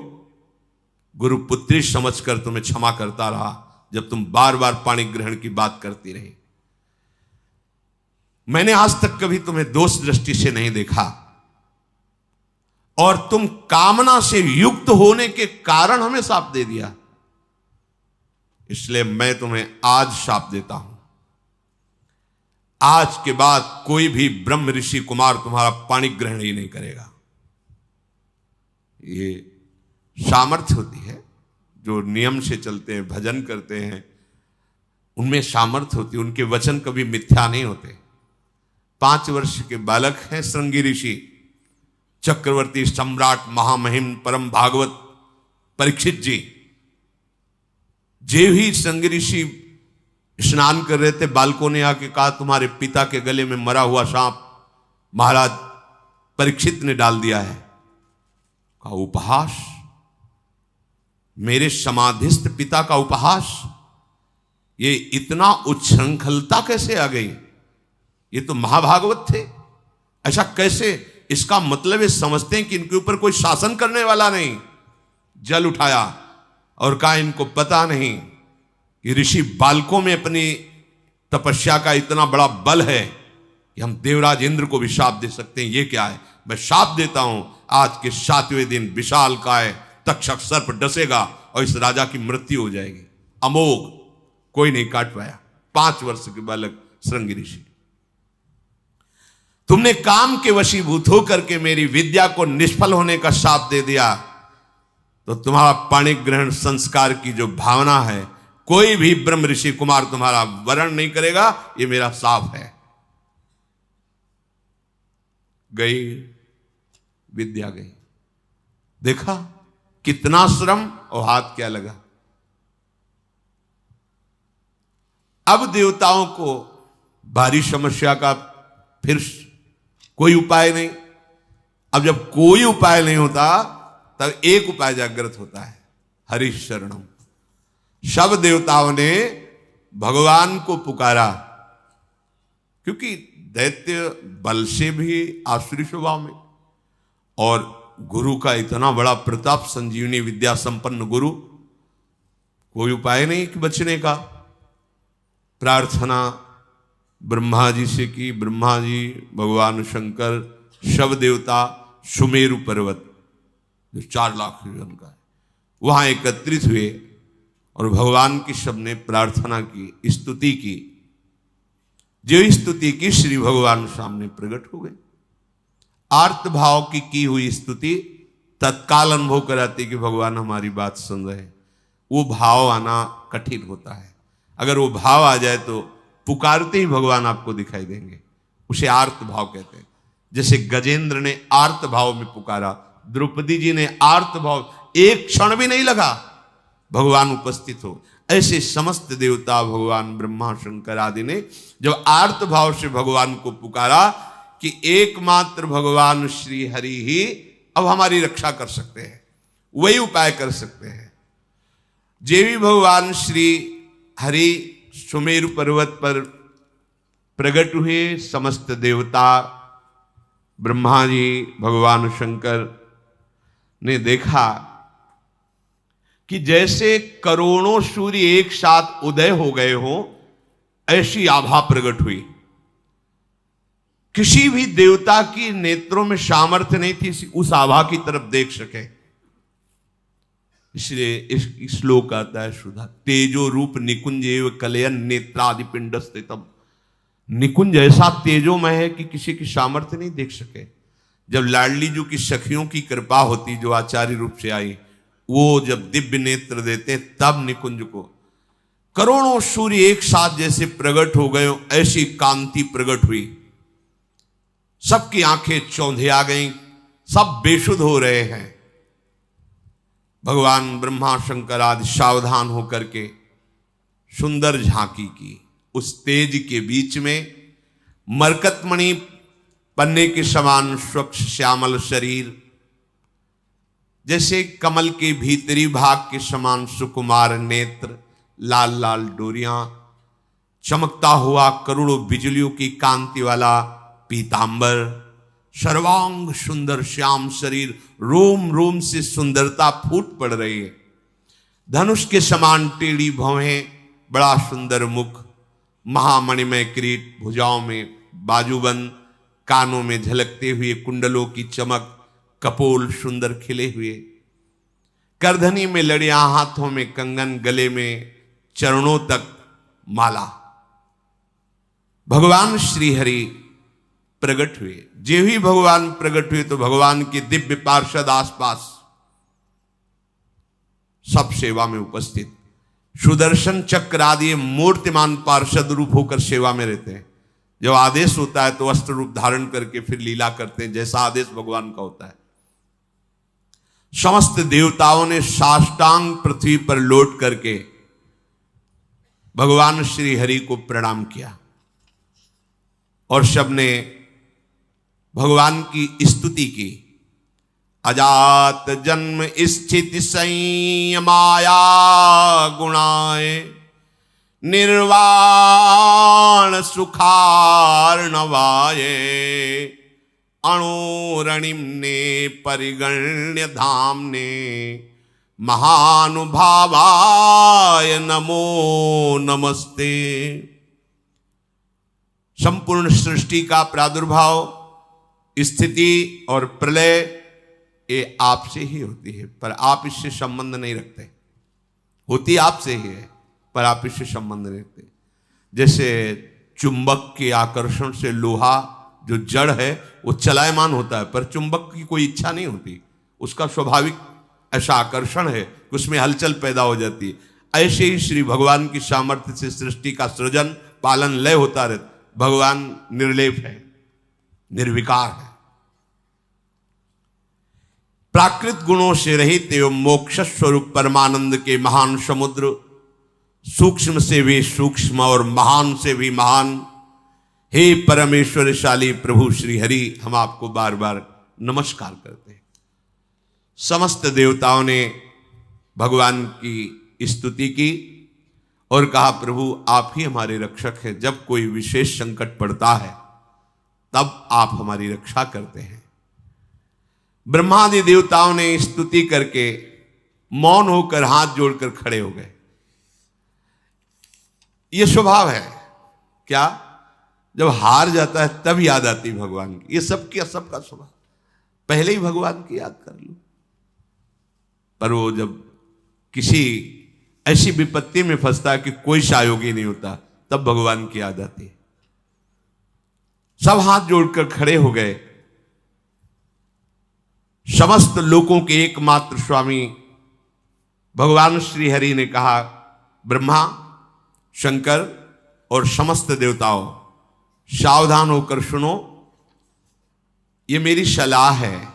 S1: गुरुपुत्री समझकर तुम्हें क्षमा करता रहा जब तुम बार बार पाणी ग्रहण की बात करती रही। मैंने आज तक कभी तुम्हें दोष दृष्टि से नहीं देखा, और तुम कामना से युक्त होने के कारण हमें शाप दे दिया। इसलिए मैं तुम्हें आज शाप देता हूं, आज के बाद कोई भी ब्रह्म ऋषि कुमार तुम्हारा पाणी ग्रहण ही नहीं करेगा। ये सामर्थ्य होती है, जो नियम से चलते हैं, भजन करते हैं, उनमें सामर्थ्य होती है। उनके वचन कभी मिथ्या नहीं होते। 5 वर्ष के बालक हैं श्रृंगी ऋषि, चक्रवर्ती सम्राट महामहिम परम भागवत परीक्षित जी। जे ही श्रृंगी ऋषि स्नान कर रहे थे, बालकों ने आके कहा तुम्हारे पिता के गले में मरा हुआ सांप महाराज परीक्षित ने डाल दिया है। कहा उपहास, मेरे समाधिस्थ पिता का उपहास, ये इतना उच्छृंखलता कैसे आ गई? ये तो महाभागवत थे, ऐसा कैसे? इसका मतलब ये समझते हैं कि इनके ऊपर कोई शासन करने वाला नहीं। जल उठाया और कहा इनको पता नहीं कि ऋषि बालकों में अपनी तपस्या का इतना बड़ा बल है कि हम देवराज इंद्र को भी शाप दे सकते हैं। ये क्या है? मैं शाप देता हूं, आज के 7वें दिन विशाल काय तक्षक सर्प डसेगा और इस राजा की मृत्यु हो जाएगी। अमोघ, कोई नहीं काट पाया। 5 वर्ष के बालक श्रृंगी ऋषि। तुमने काम के वशीभूत होकर के मेरी विद्या को निष्फल होने का शाप दे दिया, तो तुम्हारा पाणी ग्रहण संस्कार की जो भावना है, कोई भी ब्रह्म ऋषि कुमार तुम्हारा वरण नहीं करेगा। ये मेरा शाप है। गई विद्या, गई। देखा कितना श्रम और हाथ क्या लगा। अब देवताओं को भारी समस्या का फिर कोई उपाय नहीं। अब जब कोई उपाय नहीं होता, तब एक उपाय जागृत होता है, हरि शरणम। सब देवताओं ने भगवान को पुकारा, क्योंकि दैत्य बल से भी आसुरी स्वभाव में, और गुरु का इतना बड़ा प्रताप, संजीवनी विद्या संपन्न गुरु, कोई उपाय नहीं कि बचने का। प्रार्थना ब्रह्मा जी से की। ब्रह्मा जी, भगवान शंकर, शव देवता, सुमेरु पर्वत जो 4 लाख योजन का है, वहां एकत्रित हुए और भगवान की सबने प्रार्थना की, स्तुति की। जो स्तुति की, श्री भगवान सामने प्रकट हो गए। आर्त भाव की हुई स्तुति तत्काल अनुभव कराती कि भगवान हमारी बात सुन रहे हैं। वो भाव आना कठिन होता है। अगर वो भाव आ जाए तो पुकारते ही भगवान आपको दिखाई देंगे। उसे आर्त भाव कहते हैं। जैसे गजेंद्र ने आर्त भाव में पुकारा, द्रौपदी जी ने आर्त भाव, एक क्षण भी नहीं लगा भगवान उपस्थित हो। ऐसे समस्त देवता, भगवान ब्रह्मा शंकर आदि ने जब आर्त भाव से भगवान को पुकारा कि एकमात्र भगवान श्री हरि ही अब हमारी रक्षा कर सकते हैं, वही उपाय कर सकते हैं। जे भी भगवान श्री हरि सुमेरु पर्वत पर प्रकट हुए, समस्त देवता, ब्रह्मा जी, भगवान शंकर ने देखा कि जैसे करोड़ों सूर्य एक साथ उदय हो गए हो, ऐसी आभा प्रकट हुई। किसी भी देवता की नेत्रों में सामर्थ्य नहीं थी उस आभा की तरफ देख सके। इसलिए इस श्लोक आता है सुधा, तेजो रूप निकुंज एव कलयन नेत्रादि पिंड स्थितम। निकुंज ऐसा तेजोमय है कि किसी की सामर्थ्य नहीं देख सके। जब लाडली जी की सखियों की कृपा होती, जो आचार्य रूप से आई, वो जब दिव्य नेत्र देते तब निकुंज को करोड़ों सूर्य एक साथ जैसे प्रकट हो गए, ऐसी कांति प्रकट हुई। सबकी आंखें चौंधे आ गईं, सब बेशुद्ध हो रहे हैं। भगवान ब्रह्मा शंकर आदि सावधान होकर के सुंदर झांकी की। उस तेज के बीच में मरकतमणि पन्ने के समान स्वच्छ श्यामल शरीर, जैसे कमल के भीतरी भाग के समान सुकुमार नेत्र, लाल लाल डोरियां, चमकता हुआ करोड़ों बिजलियों की कांति वाला पीतांबर, सर्वांग सुंदर श्याम शरीर, रोम रोम से सुंदरता फूट पड़ रही है। धनुष के समान टेढ़ी भौहें, बड़ा सुंदर मुख, महामणिमय किरीट, भुजाओं में बाजूबंद, कानों में झलकते हुए कुंडलों की चमक, कपोल सुंदर खिले हुए, करधनी में लड़ियां, हाथों में कंगन, गले में चरणों तक माला। भगवान श्री हरि प्रकट हुए। जे ही भगवान प्रकट हुए तो भगवान के दिव्य पार्षद आसपास सब सेवा में उपस्थित, सुदर्शन चक्र आदि मूर्तिमान पार्षद रूप होकर सेवा में रहते हैं। जब आदेश होता है तो अस्त्र रूप धारण करके फिर लीला करते हैं, जैसा आदेश भगवान का होता है। समस्त देवताओं ने साष्टांग पृथ्वी पर लौट करके भगवान श्री हरि को प्रणाम किया और सबने भगवान की स्तुति की। अजात जन्म स्थिति संयमाया गुणाए, निर्वाण सुखार्णवाये, अणुरणिम्ने परिगण्य धाम्ने, महानुभावाय नमो नमस्ते। संपूर्ण सृष्टि का प्रादुर्भाव, स्थिति और प्रलय ये आपसे ही होती है, पर आप इससे संबंध नहीं रखते। होती आपसे ही है पर आप इससे संबंध नहीं रखते। जैसे चुंबक के आकर्षण से लोहा जो जड़ है वो चलायमान होता है, पर चुंबक की कोई इच्छा नहीं होती, उसका स्वाभाविक ऐसा आकर्षण है कि उसमें हलचल पैदा हो जाती है। ऐसे ही श्री भगवान की सामर्थ्य से सृष्टि का सृजन पालन लय होता रहता। भगवान निर्लेप है, निर्विकार है, प्राकृत गुणों से रहित एवं मोक्ष स्वरूप परमानंद के महान समुद्र, सूक्ष्म से भी सूक्ष्म और महान से भी महान, हे परमेश्वरशाली प्रभु श्री हरि, हम आपको बार बार नमस्कार करते हैं। समस्त देवताओं ने भगवान की स्तुति की और कहा, प्रभु आप ही हमारे रक्षक हैं। जब कोई विशेष संकट पड़ता है तब आप हमारी रक्षा करते हैं। ब्रह्मादि देवताओं ने स्तुति करके मौन होकर हाथ जोड़कर खड़े हो गए। यह स्वभाव है क्या, जब हार जाता है तब याद आती भगवान की। ये सबका स्वभाव, पहले ही भगवान की याद कर लो। पर वो जब किसी ऐसी विपत्ति में फंसता है कि कोई सहयोगी नहीं होता, तब भगवान की याद आती है। सब हाथ जोड़कर खड़े हो गए। समस्त लोकों के एकमात्र स्वामी भगवान श्री हरि ने कहा, ब्रह्मा, शंकर और समस्त देवताओं, सावधान होकर सुनो, ये मेरी सलाह है,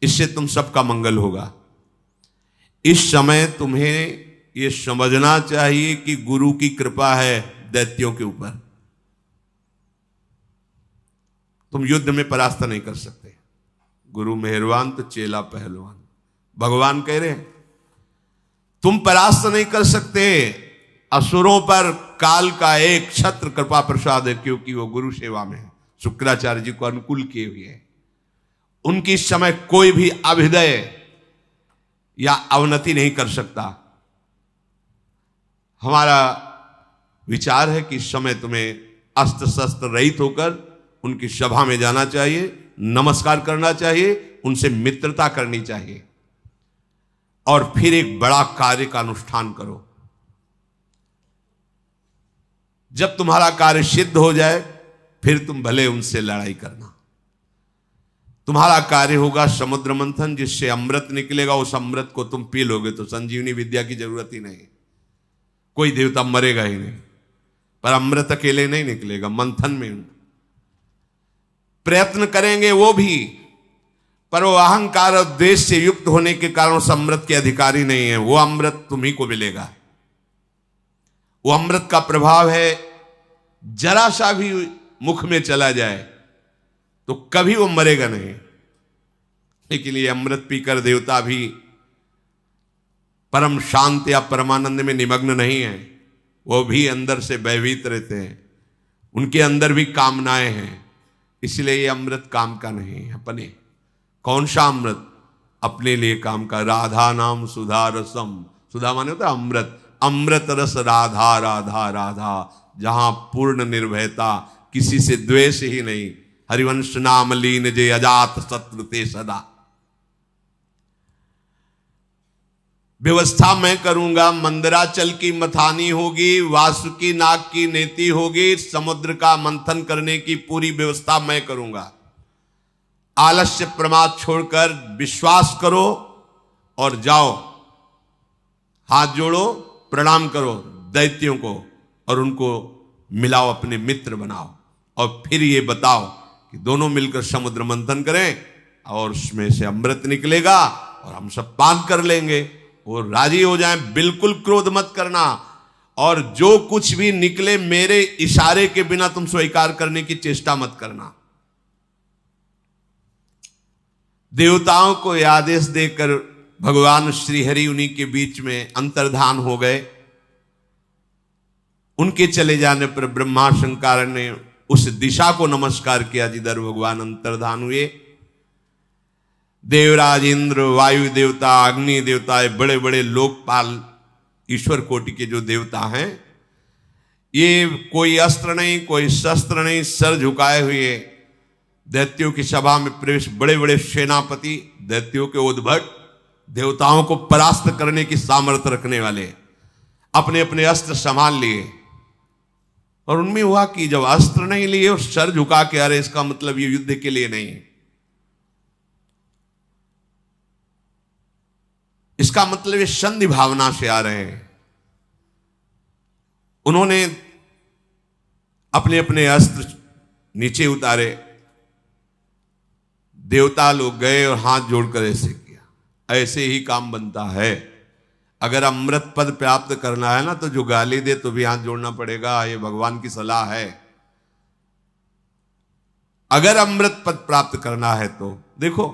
S1: इससे तुम सबका मंगल होगा। इस समय तुम्हें यह समझना चाहिए कि गुरु की कृपा है दैत्यों के ऊपर। तुम युद्ध में परास्त नहीं कर सकते। गुरु मेहरबान तो चेला पहलवान। भगवान कह रहे हैं तुम परास्त नहीं कर सकते। असुरों पर काल का एक छत्र कृपा प्रसाद है, क्योंकि वो गुरु सेवा में है, शुक्राचार्य जी को अनुकूल किए हुए हैं। उनकी इस समय कोई भी अभ्युदय या अवनति नहीं कर सकता। हमारा विचार है कि इस समय तुम्हें अस्त्र शस्त्र रहित होकर उनकी सभा में जाना चाहिए, नमस्कार करना चाहिए, उनसे मित्रता करनी चाहिए और फिर एक बड़ा कार्य का अनुष्ठान करो। जब तुम्हारा कार्य सिद्ध हो जाए फिर तुम भले उनसे लड़ाई करना। तुम्हारा कार्य होगा समुद्र मंथन, जिससे अमृत निकलेगा। उस अमृत को तुम पी लोगे तो संजीवनी विद्या की जरूरत ही नहीं, कोई देवता मरेगा ही नहीं। पर अमृत अकेले नहीं निकलेगा, मंथन में प्रयत्न करेंगे वो भी, पर वो अहंकार और द्वेष से युक्त होने के कारण उस अमृत के अधिकारी नहीं है। वो अमृत तुम्ही को मिलेगा। वो अमृत का प्रभाव है, जरा सा भी मुख में चला जाए तो कभी वो मरेगा नहीं। लेकिन ये अमृत पीकर देवता भी परम शांत या परमानंद में निमग्न नहीं है, वो भी अंदर से भयभीत रहते हैं, उनके अंदर भी कामनाएं हैं। इसलिए ये अमृत काम का नहीं है। अपने कौन सा अमृत? अपने लिए काम का। राधा नाम सुधा रसम, सुधा माने होता है अमृत, अमृत रस राधा राधा राधा, जहां पूर्ण निर्भयता, किसी से द्वेष ही नहीं। हरिवंश नाम लीन जे अजात शत्रु ते सदा। व्यवस्था मैं करूंगा, मंदराचल की मथानी होगी, वासुकी नाग की नेति होगी, समुद्र का मंथन करने की पूरी व्यवस्था मैं करूंगा। आलस्य प्रमाद छोड़कर विश्वास करो और जाओ, हाथ जोड़ो, प्रणाम करो दैत्यों को और उनको मिलाओ, अपने मित्र बनाओ, और फिर ये बताओ कि दोनों मिलकर समुद्र मंथन करें और उसमें से अमृत निकलेगा और हम सब पान कर लेंगे। वो राजी हो जाएं। बिल्कुल क्रोध मत करना, और जो कुछ भी निकले मेरे इशारे के बिना तुम स्वीकार करने की चेष्टा मत करना। देवताओं को आदेश देकर भगवान श्री हरि उन्हीं के बीच में अंतर्धान हो गए। उनके चले जाने पर ब्रह्मा शंकर ने उस दिशा को नमस्कार किया जिधर भगवान अंतर्धान हुए। देवराज इंद्र, वायु देवता, अग्नि देवता, बड़े बड़े लोकपाल ईश्वर कोटि के जो देवता हैं, ये कोई अस्त्र नहीं, कोई शस्त्र नहीं, सर झुकाए हुए दैत्यों की सभा में प्रवेश। बड़े बड़े सेनापति, दैत्यों के उद्भट, देवताओं को परास्त करने की सामर्थ्य रखने वाले, अपने अपने अस्त्र संभाल लिए। और उनमें हुआ कि जब अस्त्र नहीं लिए और सर झुका के, अरे इसका मतलब ये युद्ध के लिए नहीं, इसका मतलब ये संधि भावना से आ रहे हैं। उन्होंने अपने अपने अस्त्र नीचे उतारे। देवता लोग गए और हाथ जोड़कर ऐसे किया। ऐसे ही काम बनता है। अगर अमृत पद प्राप्त करना है ना, तो जो गाली दे तो भी हाथ जोड़ना पड़ेगा। ये भगवान की सलाह है। अगर अमृत पद प्राप्त करना है तो देखो,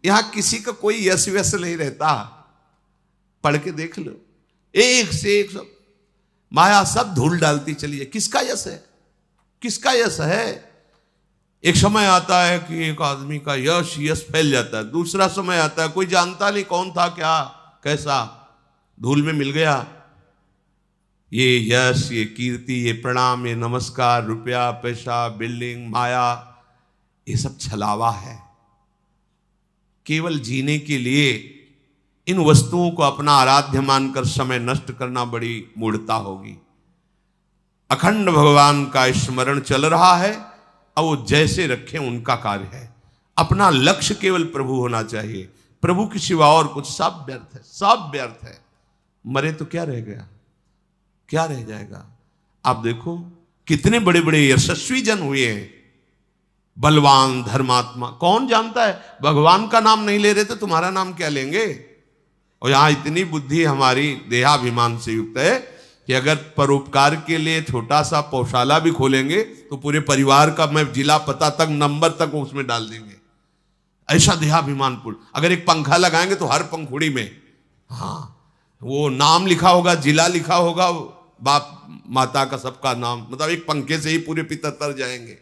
S1: यहां किसी का कोई यश व्यस नहीं रहता। पढ़ के देख लो, एक से एक सब माया सब धूल डालती चली है। किसका यश है? किसका यश है? एक समय आता है कि एक आदमी का यश फैल जाता है। दूसरा समय आता है कोई जानता नहीं कौन था, क्या कैसा, धूल में मिल गया। ये यश, ये कीर्ति, ये प्रणाम, ये नमस्कार, रुपया, पैसा, बिल्डिंग, माया, ये सब छलावा है। केवल जीने के लिए इन वस्तुओं को अपना आराध्य मानकर समय नष्ट करना बड़ी मूढ़ता होगी। अखंड भगवान का स्मरण चल रहा है, और वो जैसे रखें उनका कार्य है। अपना लक्ष्य केवल प्रभु होना चाहिए। प्रभु के सिवा और कुछ सब व्यर्थ है, सब व्यर्थ है। मरे तो क्या रह गया, क्या रह जाएगा? आप देखो कितने बड़े बड़े यशस्वी जन हुए हैं, बलवान, धर्मात्मा। कौन जानता है, भगवान का नाम नहीं ले रहे तो तुम्हारा नाम क्या लेंगे? और यहां इतनी बुद्धि हमारी देहाभिमान से युक्त है कि अगर परोपकार के लिए छोटा सा पौशाला भी खोलेंगे तो पूरे परिवार का मैं जिला पता तक, नंबर तक उसमें डाल देंगे। ऐसा देहाभिमानपूर्ण। अगर एक पंखा लगाएंगे तो हर पंखुड़ी में वो नाम लिखा होगा, जिला लिखा होगा, बाप माता का सबका नाम, मतलब एक पंखे से ही पूरे पितर तर जाएंगे।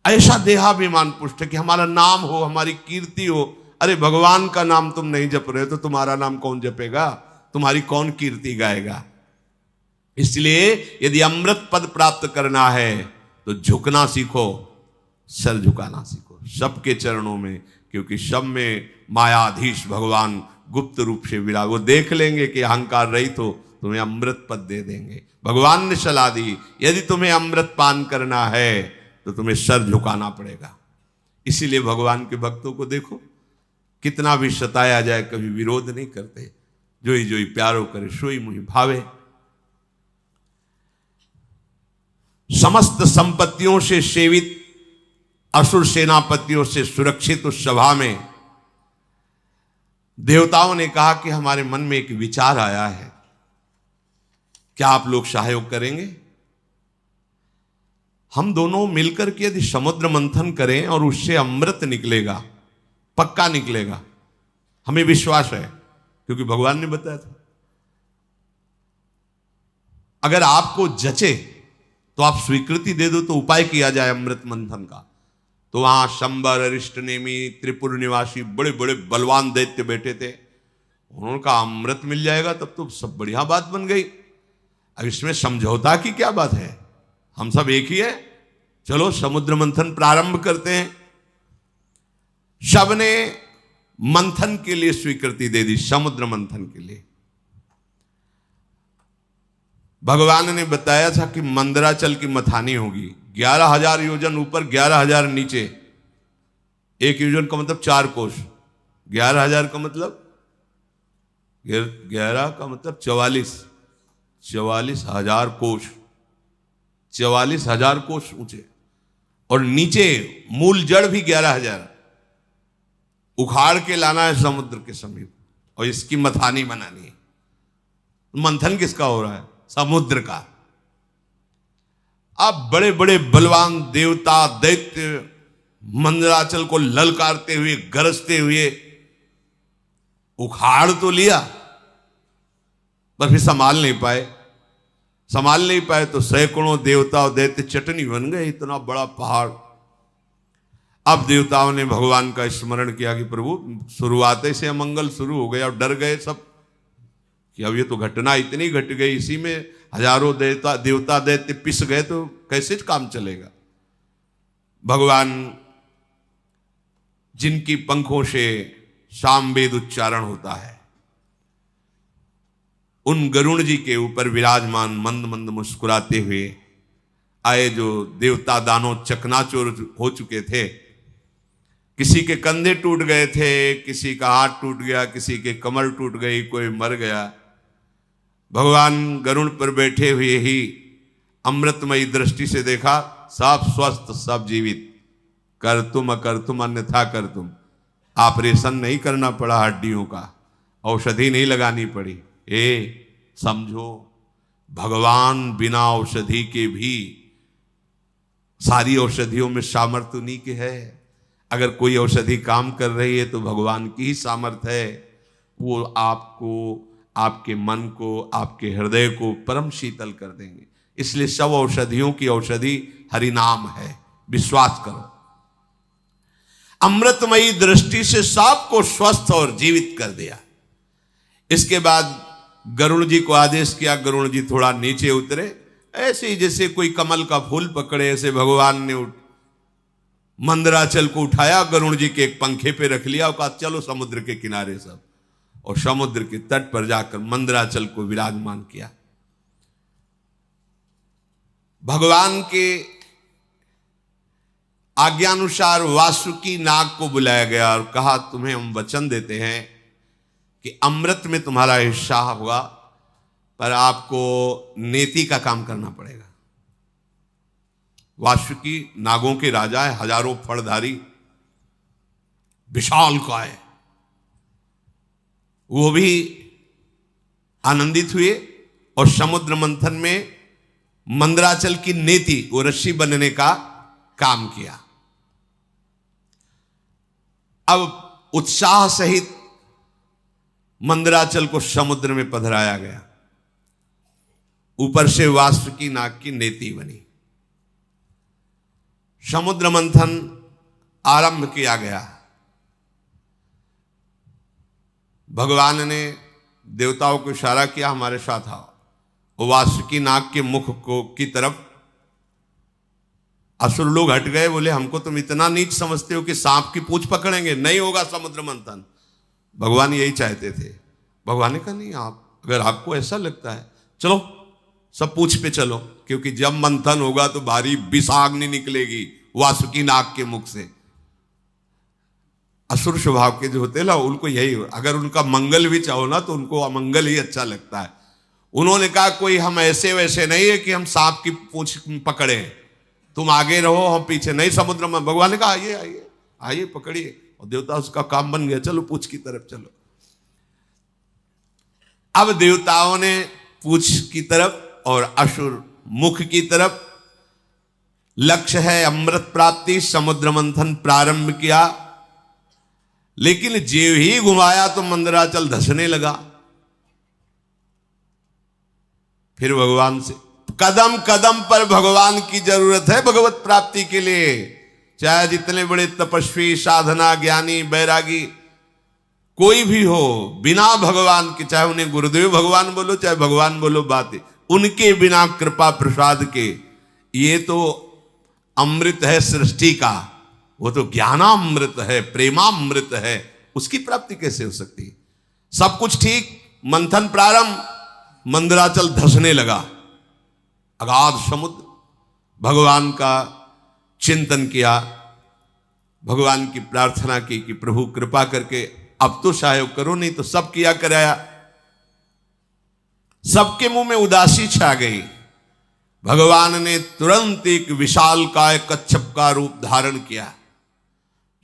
S1: ऐसा देहाभिमान पुष्ट है कि हमारा नाम हो, हमारी कीर्ति हो। अरे भगवान का नाम तुम नहीं जप रहे हो तो तुम्हारा नाम कौन जपेगा, तुम्हारी कौन कीर्ति गाएगा? इसलिए यदि अमृत पद प्राप्त करना है तो झुकना सीखो, सर झुकाना सीखो सबके चरणों में, क्योंकि सब में मायाधीश भगवान गुप्त रूप से विराज। वो देख लेंगे कि अहंकार रहित हो, तुम्हें अमृत पद दे देंगे। भगवान ने सलाह दी, यदि तुम्हें अमृत पान करना है तो तुम्हें सर झुकाना पड़ेगा। इसीलिए भगवान के भक्तों को देखो, कितना भी सताया जाए कभी विरोध नहीं करते। जोई जोई प्यारो करे सोई मुहि भावे। समस्त संपत्तियों से सेवित असुर सेनापतियों से सुरक्षित उस सभा में देवताओं ने कहा कि हमारे मन में एक विचार आया है, क्या आप लोग सहयोग करेंगे? हम दोनों मिलकर के यदि समुद्र मंथन करें और उससे अमृत निकलेगा, पक्का निकलेगा, हमें विश्वास है क्योंकि भगवान ने बताया था। अगर आपको जचे तो आप स्वीकृति दे दो, तो उपाय किया जाए अमृत मंथन का। तो वहां शंबर, अरिष्ट नेमी, त्रिपुर निवासी बड़े बड़े बलवान दैत्य बैठे थे। उन्होंने कहा अमृत मिल जाएगा तब तो सब बढ़िया बात बन गई। अब इसमें समझौता की क्या बात है, हम सब एक ही है, चलो समुद्र मंथन प्रारंभ करते हैं। सबने मंथन के लिए स्वीकृति दे दी, समुद्र मंथन के लिए। भगवान ने बताया था कि मंदराचल की मथानी होगी, 11,000 योजन ऊपर 11,000 नीचे। एक योजन का मतलब 4 कोस, 11,000 का मतलब 11 का मतलब 44,000 कोस, 44,000 कोस ऊंचे। और नीचे मूल जड़ भी 11,000 उखाड़ के लाना है समुद्र के समीप, और इसकी मथानी बनानी है। मंथन किसका हो रहा है? समुद्र का। अब बड़े बड़े बलवान देवता दैत्य मंदराचल को ललकारते हुए, गरजते हुए उखाड़ तो लिया, पर फिर संभाल नहीं पाए तो सैकड़ों देवता और दैत्य चटनी बन गए, इतना बड़ा पहाड़। अब देवताओं ने भगवान का स्मरण किया कि प्रभु शुरुआत से अमंगल शुरू हो गया, और डर गए सब कि अब ये तो घटना इतनी घट गई, इसी में हजारों देवता दैत्य पिस गए तो कैसे काम चलेगा। भगवान जिनकी पंखों से सामवेद उच्चारण होता है, उन गरुण जी के ऊपर विराजमान मंद मंद मुस्कुराते हुए आए जो देवता दानव चकनाचूर हो चुके थे। किसी के कंधे टूट गए थे, किसी का हाथ टूट गया, किसी के कमर टूट गई, कोई मर गया। भगवान गरुड़ पर बैठे हुए ही अमृतमयी दृष्टि से देखा, सब स्वस्थ, सब जीवित। कर तुम अकर तुम अन्यथा कर तुम। ऑपरेशन नहीं करना पड़ा हड्डियों का, औषधि नहीं लगानी पड़ी। समझो, भगवान बिना औषधि के भी, सारी औषधियों में सामर्थ्य उन्हीं के है। अगर कोई औषधि काम कर रही है तो भगवान की ही सामर्थ्य है। वो आपको, आपके मन को, आपके हृदय को परम शीतल कर देंगे। इसलिए सब औषधियों की औषधि हरिनाम है, विश्वास करो। अमृतमयी दृष्टि से सबको स्वस्थ और जीवित कर दिया। इसके बाद गरुड़ जी को आदेश किया, गरुड़ जी थोड़ा नीचे उतरे। ऐसे ही जैसे कोई कमल का फूल पकड़े, ऐसे भगवान ने मंदराचल को उठाया, गरुड़ जी के एक पंखे पे रख लिया और कहा चलो समुद्र के किनारे सब, और समुद्र के तट पर जाकर मंदराचल को विराजमान किया। भगवान के आज्ञानुसार वासुकी नाग को बुलाया गया और कहा तुम्हें हम वचन देते हैं कि अमृत में तुम्हारा हिस्सा होगा, पर आपको नेति का काम करना पड़ेगा। वासुकी नागों के राजा है, हजारों फड़धारी, विशाल काय। वो भी आनंदित हुए और समुद्र मंथन में मंदराचल की नेति, वो रस्सी बनने का काम किया। अब उत्साह सहित मंदराचल को समुद्र में पधराया गया। ऊपर से वासुकी नाग की नेति बनी। समुद्र मंथन आरंभ किया गया। भगवान ने देवताओं को इशारा किया हमारे साथ आओ। वो वासुकी नाग के मुख को की तरफ असुर लोग हट गए, बोले हमको तुम इतना नीच समझते हो कि सांप की पूंछ पकड़ेंगे, नहीं होगा समुद्र मंथन। भगवान यही चाहते थे। भगवान ने कहा नहीं, आप अगर आपको ऐसा लगता है चलो सब पूंछ पे चलो, क्योंकि जब मंथन होगा तो भारी विषाग्नि निकलेगी वासुकी नाग के मुख से। असुर स्वभाव के जो होते हैं ना, उनको यही, अगर उनका मंगल भी चाहो ना तो उनको अमंगल ही अच्छा लगता है। उन्होंने कहा कोई हम ऐसे वैसे नहीं है कि हम सांप की पूंछ पकड़े, तुम आगे रहो हम पीछे नहीं। समुद्र में भगवान ने कहा आइए आइए आइए पकड़िए, और देवता उसका काम बन गया, चलो पूंछ की तरफ चलो। अब देवताओं ने पूंछ की तरफ और असुर मुख की तरफ, लक्ष्य है अमृत प्राप्ति, समुद्र मंथन प्रारंभ किया। लेकिन जेव ही घुमाया तो मंदराचल धसने लगा। फिर भगवान से कदम कदम पर भगवान की जरूरत है भगवत प्राप्ति के लिए। चाहे जितने बड़े तपस्वी, साधना, ज्ञानी, बैरागी कोई भी हो, बिना भगवान के, चाहे उन्हें गुरुदेव भगवान बोलो चाहे भगवान बोलो, बातें उनके बिना कृपा प्रसाद के, ये तो अमृत है सृष्टि का, वो तो ज्ञानामृत है, प्रेमामृत है, उसकी प्राप्ति कैसे हो सकती? सब कुछ ठीक, मंथन प्रारंभ, मंदराचल धसने लगा। अगाध समुद्र, भगवान का चिंतन किया, भगवान की प्रार्थना की कि प्रभु कृपा करके अब तो सहयोग करो, नहीं तो सब किया कराया। सबके मुंह में उदासी छा गई। भगवान ने तुरंत एक विशालकाय कच्छप का रूप धारण किया।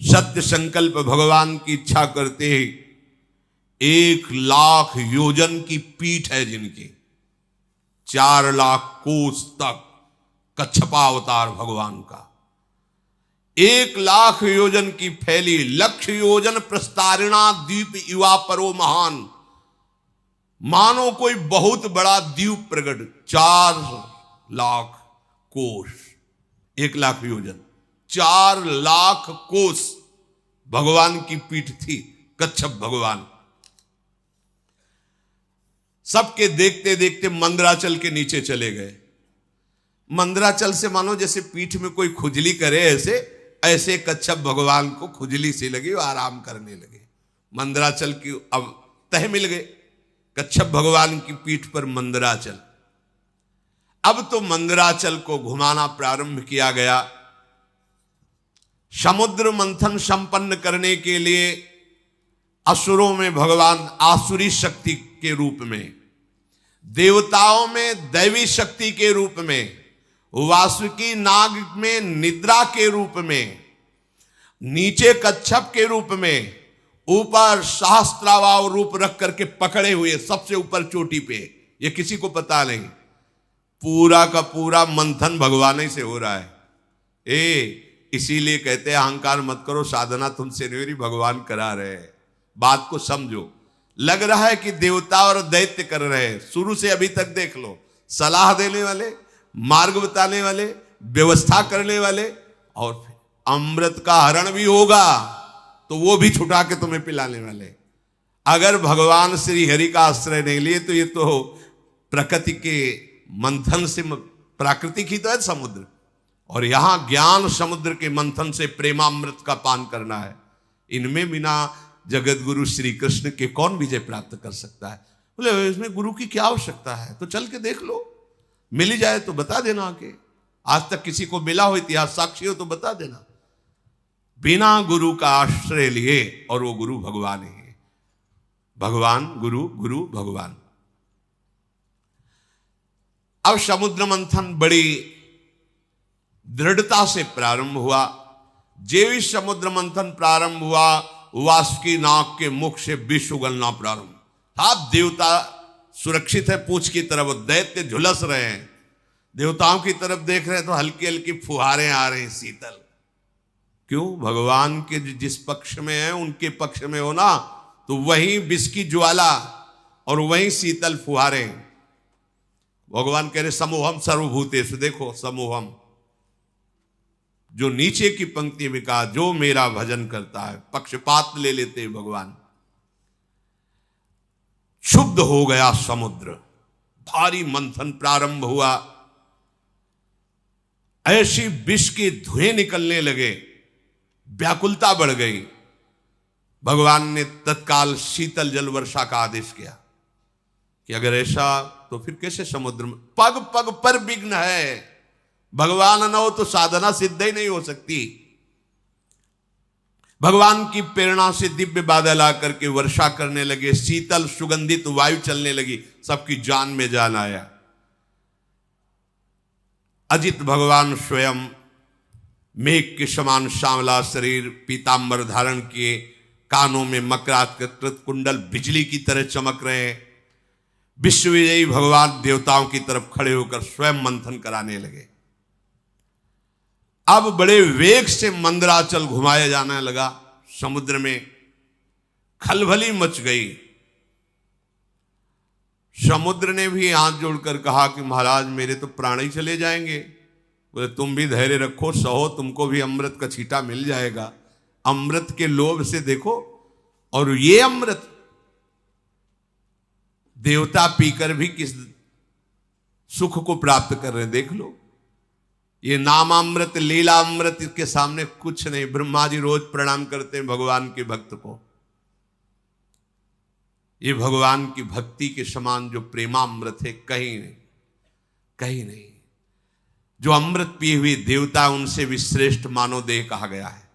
S1: सत्य संकल्प भगवान की इच्छा करते ही 1,00,000 योजन की पीठ है जिनकी, 4,00,000 कोस तक कच्छपावतार भगवान का, 1,00,000 योजन की फैली, 1,00,000 योजन प्रस्तारिणा द्वीप युवा परो महान, मानो कोई बहुत बड़ा द्वीप प्रकट, 4,00,000 कोस, 1,00,000 योजन, 4,00,000 कोस भगवान की पीठ थी, कच्छप भगवान। सबके देखते देखते मंदराचल के नीचे चले गए। मंदराचल से मानो जैसे पीठ में कोई खुजली करे, ऐसे कच्छप भगवान को खुजली सी लगी, आराम करने लगे। मंदराचल की अब तह मिल गए, कच्छप भगवान की पीठ पर मंदराचल। अब तो मंदराचल को घुमाना प्रारंभ किया गया। समुद्र मंथन संपन्न करने के लिए असुरों में भगवान आसुरी शक्ति के रूप में, देवताओं में दैवी शक्ति के रूप में, वासुकी नाग में निद्रा के रूप में, नीचे कच्छप के रूप में, ऊपर सहस्त्रावाव रूप रख करके पकड़े हुए सबसे ऊपर चोटी पे, ये किसी को पता नहीं। पूरा का पूरा मंथन भगवान ही से हो रहा है। इसीलिए कहते हैं अहंकार मत करो, साधना तुमसे नहीं हो रही, भगवान करा रहे हैं। बात को समझो। लग रहा है कि देवता और दैत्य कर रहे हैं, शुरू से अभी तक देख लो, सलाह देने वाले, मार्ग बताने वाले, व्यवस्था करने वाले, और फिर अमृत का हरण भी होगा तो वो भी छुटा के तुम्हें पिलाने वाले। अगर भगवान श्री हरि का आश्रय नहीं लिए तो ये तो प्रकृति के मंथन से, प्राकृतिक ही तो है समुद्र, और यहां ज्ञान समुद्र के मंथन से प्रेमामृत का पान करना है। इनमें बिना जगत गुरु श्री कृष्ण के कौन विजय प्राप्त कर सकता है? बोले इसमें गुरु की क्या आवश्यकता है? तो चल के देख लो, मिल ही जाए तो बता देना आके। आज तक किसी को मिला हो, इतिहास साक्षी हो तो बता देना। बिना गुरु का आश्रय लिए, और वो गुरु भगवान ही है। भगवान गुरु, गुरु भगवान। अब समुद्र मंथन बड़ी दृढ़ता से प्रारंभ हुआ। जेवी समुद्र मंथन प्रारंभ हुआ, वासुकी नाग के मुख से विष उगलना प्रारंभ। आप देवता सुरक्षित है पूंछ की तरफ, दैत्य झुलस रहे हैं। देवताओं की तरफ देख रहे हैं तो हल्की हल्की फुहारें आ रही हैं, शीतल। क्यों? भगवान के जिस पक्ष में है उनके पक्ष में हो ना, तो वहीं विष की ज्वाला और वहीं शीतल फुहारें। भगवान कह रहे समूहम सर्वभूतेषु, देखो समूहम, जो नीचे की पंक्ति में कहा जो मेरा भजन करता है, पक्षपात ले लेते हैं भगवान। शुद्ध हो गया समुद्र, भारी मंथन प्रारंभ हुआ। ऐसी विष के धुएं निकलने लगे, व्याकुलता बढ़ गई। भगवान ने तत्काल शीतल जल वर्षा का आदेश किया कि अगर ऐसा तो फिर कैसे समुद्र में, पग पग पर विघ्न है, भगवान न हो तो साधना सिद्ध ही नहीं हो सकती। भगवान की प्रेरणा से दिव्य बादल आकर के वर्षा करने लगे, शीतल सुगंधित वायु चलने लगी, सबकी जान में जान आया। अजित भगवान स्वयं मेघ के समान सांवला शरीर, पीतांबर धारण किए, कानों में मकराकृत कुंडल बिजली की तरह चमक रहे हैं। विश्वविजयी भगवान देवताओं की तरफ खड़े होकर स्वयं मंथन कराने लगे। अब बड़े वेग से मंदराचल घुमाया जाने लगा। समुद्र में खलबली मच गई। समुद्र ने भी हाथ जोड़कर कहा कि महाराज मेरे तो प्राण ही चले जाएंगे। बोले तुम भी धैर्य रखो, सहो, तुमको भी अमृत का छींटा मिल जाएगा। अमृत के लोभ से देखो, और ये अमृत देवता पीकर भी किस सुख को प्राप्त कर रहे हैं, देख लो। ये नामामृत, लीला अमृत के सामने कुछ नहीं। ब्रह्मा जी रोज प्रणाम करते हैं भगवान के भक्त को। ये भगवान की भक्ति के समान जो प्रेमामृत है, कहीं नहीं, कहीं नहीं। जो अमृत पिए हुए देवता, उनसे भी श्रेष्ठ मानव देह कहा गया है।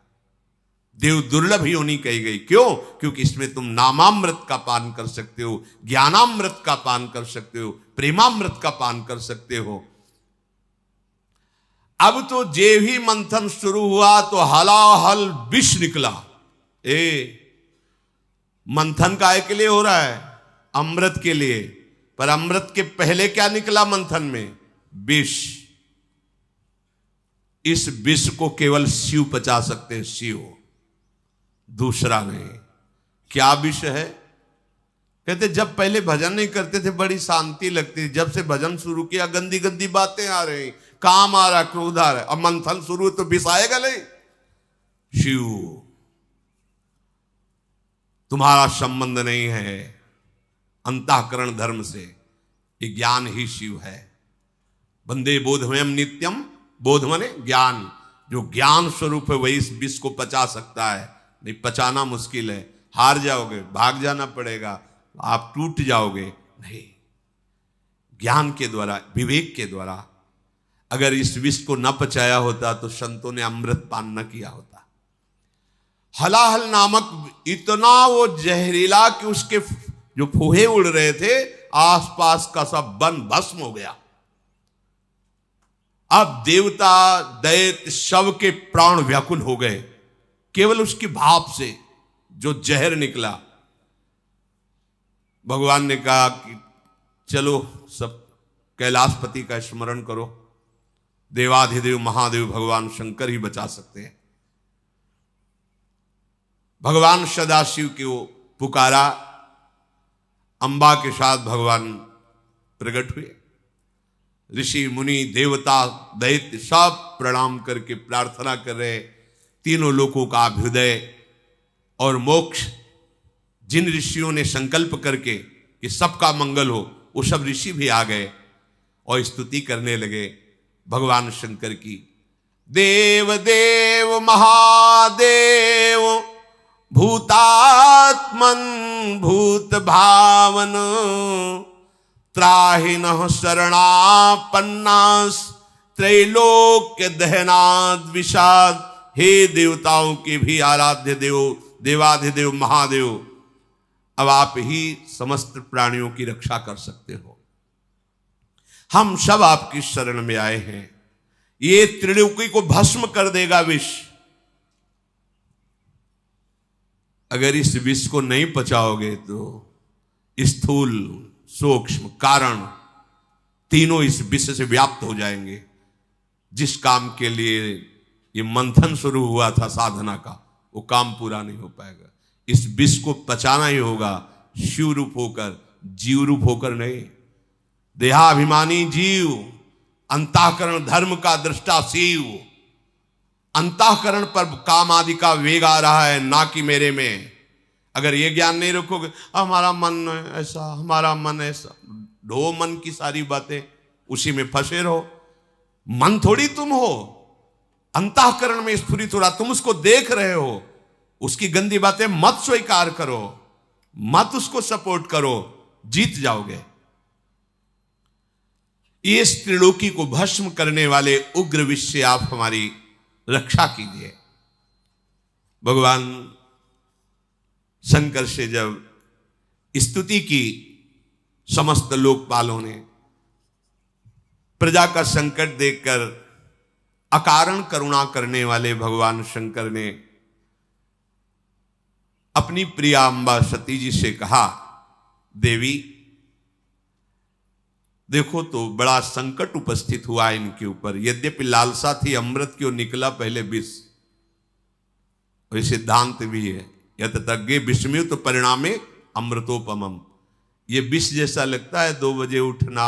S1: देव दुर्लभ ही होनी कही गई। क्यों? क्योंकि इसमें तुम नामामृत का पान कर सकते हो, ज्ञानामृत का पान कर सकते हो, प्रेमामृत का पान कर सकते हो। अब तो जे ही मंथन शुरू हुआ तो हलाहल विष निकला। मंथन काय के लिए हो रहा है? अमृत के लिए। पर अमृत के पहले क्या निकला मंथन में? विष। इस विष को केवल शिव पचा सकते हैं, शिव, दूसरा नहीं। क्या विष है? कहते जब पहले भजन नहीं करते थे बड़ी शांति लगती थी, जब से भजन शुरू किया गंदी गंदी बातें आ रही, काम आ रहा, क्रोध आ रहा। अब मंथन शुरू तो विष आएगा नहीं। शिव, तुम्हारा संबंध नहीं है अंतःकरण धर्म से, ये ज्ञान ही शिव है। वंदे बोधमयम नित्यम, बोध माने ज्ञान। जो ज्ञान स्वरूप है वही इस विष को पचा सकता है, नहीं पचाना मुश्किल है। हार जाओगे, भाग जाना पड़ेगा, आप टूट जाओगे। नहीं, ज्ञान के द्वारा, विवेक के द्वारा। अगर इस विष को न पचाया होता तो संतों ने अमृत पान न किया होता। हलाहल नामक इतना वो जहरीला कि उसके जो फूहे उड़ रहे थे, आसपास का सब वन भस्म हो गया। अब देवता दैत्य सब के प्राण व्याकुल हो गए केवल उसकी भाप से जो जहर निकला। भगवान ने कहा कि चलो सब कैलाशपति का स्मरण करो, देवाधिदेव महादेव भगवान शंकर ही बचा सकते हैं। भगवान सदाशिव को पुकारा, अंबा के साथ भगवान प्रकट हुए। ऋषि मुनि देवता दैत्य सब प्रणाम करके प्रार्थना कर रहे। तीनों लोकों का अभ्युदय और मोक्ष जिन ऋषियों ने संकल्प करके कि सबका मंगल हो, वो सब ऋषि भी आ गए और स्तुति करने लगे भगवान शंकर की। देव देव महादेव भूतात्मन भूत भावन त्राहिनः शरणापन्नास त्रैलोक्य दहनाद विषाद। हे देवताओं के भी आराध्य देव, देवाधिदेव महादेव, अब आप ही समस्त प्राणियों की रक्षा कर सकते हो। हम सब आपकी शरण में आए हैं। ये त्रिलोकी को भस्म कर देगा विष। अगर इस विष को नहीं पचाओगे तो स्थूल सूक्ष्म कारण तीनों इस विष से व्याप्त हो जाएंगे। जिस काम के लिए ये मंथन शुरू हुआ था साधना का, वो काम पूरा नहीं हो पाएगा। इस विष को पचाना ही होगा, शिव रूप होकर, जीव रूप होकर नहीं। देहाभिमानी जीव, अंतःकरण धर्म का दृष्टा शिव। अंतःकरण पर काम आदि का वेग आ रहा है, ना कि मेरे में। अगर ये ज्ञान नहीं रखोगे, हमारा मन ऐसा, हमारा मन ऐसा, ढो मन की सारी बातें, उसी में फंसे रहो। मन थोड़ी तुम हो, अंतःकरण में स्फुरित हो रहा, तुम उसको देख रहे हो। उसकी गंदी बातें मत स्वीकार करो, मत उसको सपोर्ट करो, जीत जाओगे। इस त्रिलोकी को भस्म करने वाले उग्र विष से आप हमारी रक्षा कीजिए। भगवान शंकर से जब स्तुति की समस्त लोकपालों ने, प्रजा का संकट देखकर अकारण करुणा करने वाले भगवान शंकर ने अपनी प्रिया अम्बा सती जी से कहा, देवी देखो तो बड़ा संकट उपस्थित हुआ इनके ऊपर। यद्यपि लालसा थी अमृत की, और निकला पहले विष। और सिद्धांत भी है, यत तज्ञे विषम्यु तो परिणामे अमृतोपमम। ये विष जैसा लगता है, 2 बजे उठना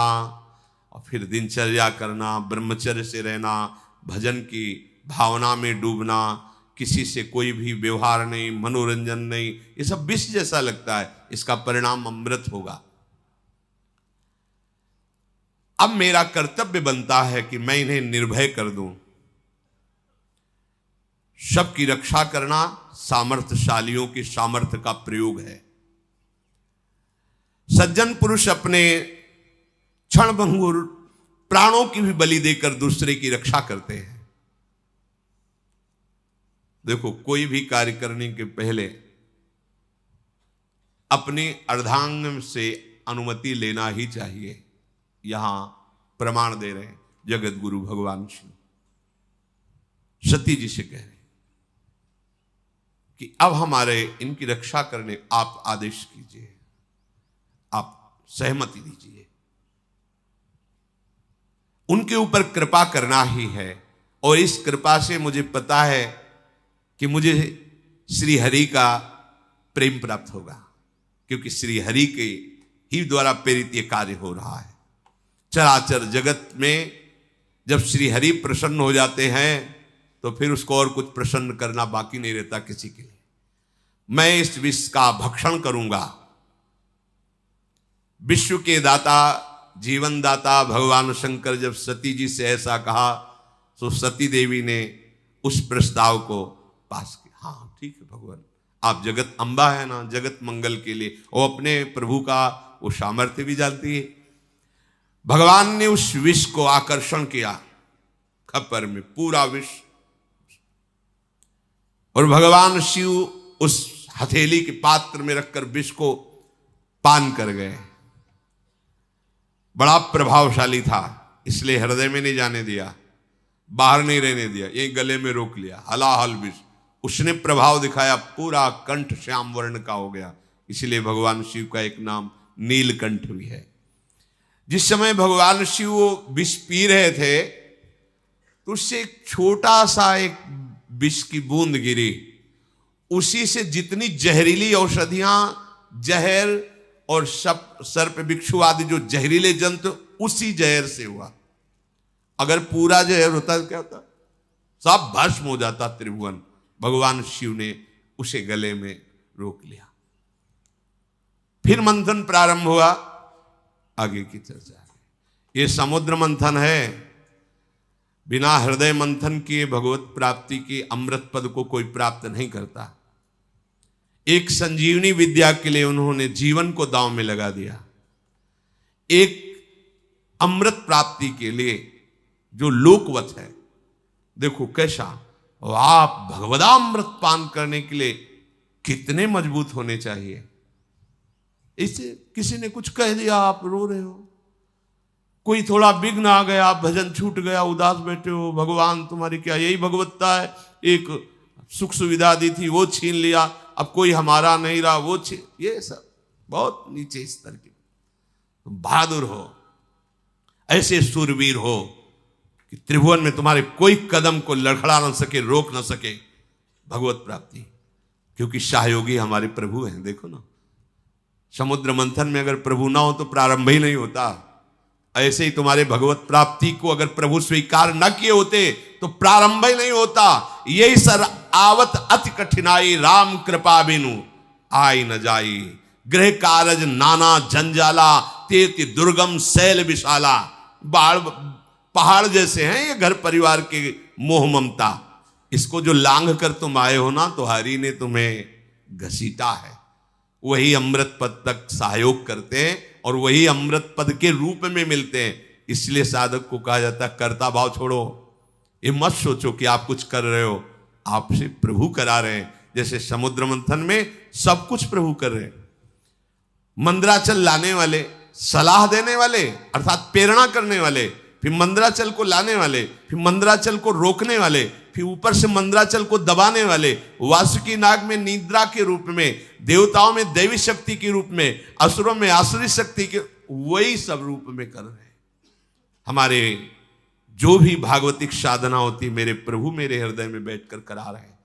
S1: और फिर दिनचर्या करना, ब्रह्मचर्य से रहना, भजन की भावना में डूबना, किसी से कोई भी व्यवहार नहीं, मनोरंजन नहीं, ये सब विष जैसा लगता है, इसका परिणाम अमृत होगा। अब मेरा कर्तव्य बनता है कि मैं इन्हें निर्भय कर दूं। सबकी रक्षा करना सामर्थ्यशालियों की सामर्थ्य का प्रयोग है। सज्जन पुरुष अपने क्षणभंगुर प्राणों की भी बलि देकर दूसरे की रक्षा करते हैं। देखो, कोई भी कार्य करने के पहले अपने अर्धांग से अनुमति लेना ही चाहिए। यहां प्रमाण दे रहे हैं जगत गुरु भगवान शिव, सती जी से कह रहे हैं कि अब हमारे इनकी रक्षा करने आप आदेश कीजिए, आप सहमति दीजिए। उनके ऊपर कृपा करना ही है, और इस कृपा से मुझे पता है कि मुझे श्री हरि का प्रेम प्राप्त होगा, क्योंकि श्री हरि के ही द्वारा प्रेरित ये कार्य हो रहा है। चराचर जगत में जब श्री हरि प्रसन्न हो जाते हैं तो फिर उसको और कुछ प्रसन्न करना बाकी नहीं रहता किसी के लिए। मैं इस विष का भक्षण करूंगा। विश्व के दाता, जीवन दाता भगवान शंकर जब सती जी से ऐसा कहा तो सती देवी ने उस प्रस्ताव को पास किया। हाँ ठीक है भगवान, आप जगत अम्बा है ना, जगत मंगल के लिए, और अपने प्रभु का वो सामर्थ्य भी जानती है। भगवान ने उस विष को आकर्षण किया खप्पर में, पूरा विष, और भगवान शिव उस हथेली के पात्र में रखकर विष को पान कर गए। बड़ा प्रभावशाली था, इसलिए हृदय में नहीं जाने दिया, बाहर नहीं रहने दिया, यही गले में रोक लिया। हलाहल विष उसने प्रभाव दिखाया, पूरा कंठ श्याम वर्ण का हो गया। इसलिए भगवान शिव का एक नाम नीलकंठ भी है। जिस समय भगवान शिव वो विष पी रहे थे तो उससे एक छोटा सा एक विष की बूंद गिरी, उसी से जितनी जहरीली औषधियां, जहर और सर्प बिच्छू आदि जो जहरीले जंतु, उसी जहर से हुआ। अगर पूरा जहर होता तो क्या होता, सब भस्म हो जाता त्रिभुवन। भगवान शिव ने उसे गले में रोक लिया। फिर मंथन प्रारंभ हुआ, आगे की चर्चा है। ये समुद्र मंथन है, बिना हृदय मंथन किए भगवत प्राप्ति के अमृत पद को कोई प्राप्त नहीं करता। एक संजीवनी विद्या के लिए उन्होंने जीवन को दांव में लगा दिया। एक अमृत प्राप्ति के लिए जो लोकवत है, देखो कैसा, आप भगवदामृत पान करने के लिए कितने मजबूत होने चाहिए। इसे किसी ने कुछ कह दिया, आप रो रहे हो, कोई थोड़ा विघ्न आ गया, भजन छूट गया, उदास बैठे हो, भगवान तुम्हारी क्या यही भगवत्ता है, एक सुख सुविधा दी थी वो छीन लिया, अब कोई हमारा नहीं रहा वो छीन, ये सब बहुत नीचे स्तर के। तुम बहादुर हो, ऐसे सूरवीर हो कि त्रिभुवन में तुम्हारे कोई कदम को लड़खड़ा न सके, रोक न सके भगवत प्राप्ति, क्योंकि सहयोगी हमारे प्रभु हैं। देखो ना, समुद्र मंथन में अगर प्रभु ना हो तो प्रारंभ ही नहीं होता। ऐसे ही तुम्हारे भगवत प्राप्ति को अगर प्रभु स्वीकार न किए होते तो प्रारंभ ही नहीं होता। यही सर आवत अति कठिनाई, राम कृपा बिनु आई न जाई, गृह कारज नाना जंजाला, तेति दुर्गम शैल विशाला। पहाड़ जैसे हैं ये घर परिवार के मोह ममता, इसको जो लांघ कर तुम आए हो ना, तो हरि ने तुम्हें घसीटा है। वही अमृत पद तक सहयोग करते हैं और वही अमृत पद के रूप में मिलते हैं। इसलिए साधक को कहा जाता है कर्ता भाव छोड़ो। ये मत सोचो कि आप कुछ कर रहे हो, आपसे प्रभु करा रहे हैं। जैसे समुद्र मंथन में सब कुछ प्रभु कर रहे हैं। मंदराचल लाने वाले, सलाह देने वाले अर्थात प्रेरणा करने वाले, फिर मंदराचल को लाने वाले, फिर मंदराचल को रोकने वाले, फिर ऊपर से मंदराचल को दबाने वाले, वासुकी नाग में निद्रा के रूप में, देवताओं में दैवी शक्ति के रूप में, असुरों में आसुरी शक्ति के, वही सब रूप में कर रहे हैं। हमारे जो भी भागवतिक साधना होती मेरे प्रभु मेरे हृदय में बैठकर करा रहे हैं।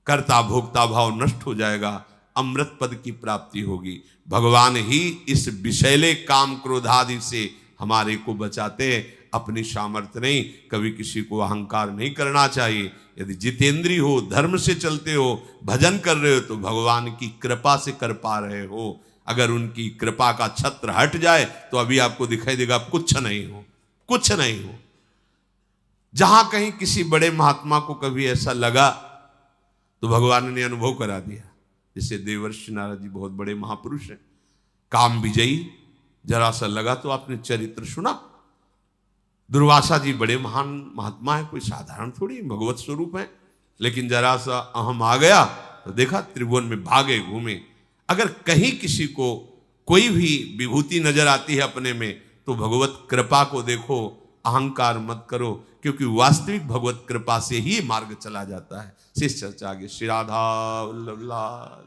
S1: कर्ता भोक्ता भाव नष्ट हो जाएगा, अमृत पद की प्राप्ति होगी। भगवान ही इस विषैले काम क्रोधादि से हमारे को बचाते हैं, अपनी सामर्थ्य नहीं। कभी किसी को अहंकार नहीं करना चाहिए। यदि जितेंद्री हो, धर्म से चलते हो, भजन कर रहे हो तो भगवान की कृपा से कर पा रहे हो। अगर उनकी कृपा का छत्र हट जाए तो अभी आपको दिखाई देगा कुछ नहीं हो, कुछ नहीं हो। जहां कहीं किसी बड़े महात्मा को कभी ऐसा लगा तो भगवान ने अनुभव करा दिया। जैसे देवर्षि नारद जी बहुत बड़े महापुरुष हैं, काम विजयी, जरा सा लगा तो आपने चरित्र सुना। दुर्वासा जी बड़े महान महात्मा है, कोई साधारण थोड़ी भगवत स्वरूप है, लेकिन जरा सा अहम आ गया तो देखा त्रिभुवन में भागे घूमे। अगर कहीं किसी को कोई भी विभूति नजर आती है अपने में तो भगवत कृपा को देखो, अहंकार मत करो, क्योंकि वास्तविक भगवत कृपा से ही मार्ग चला जाता है। शेष चर्चा आगे। श्री राधा वल्लभ लाल।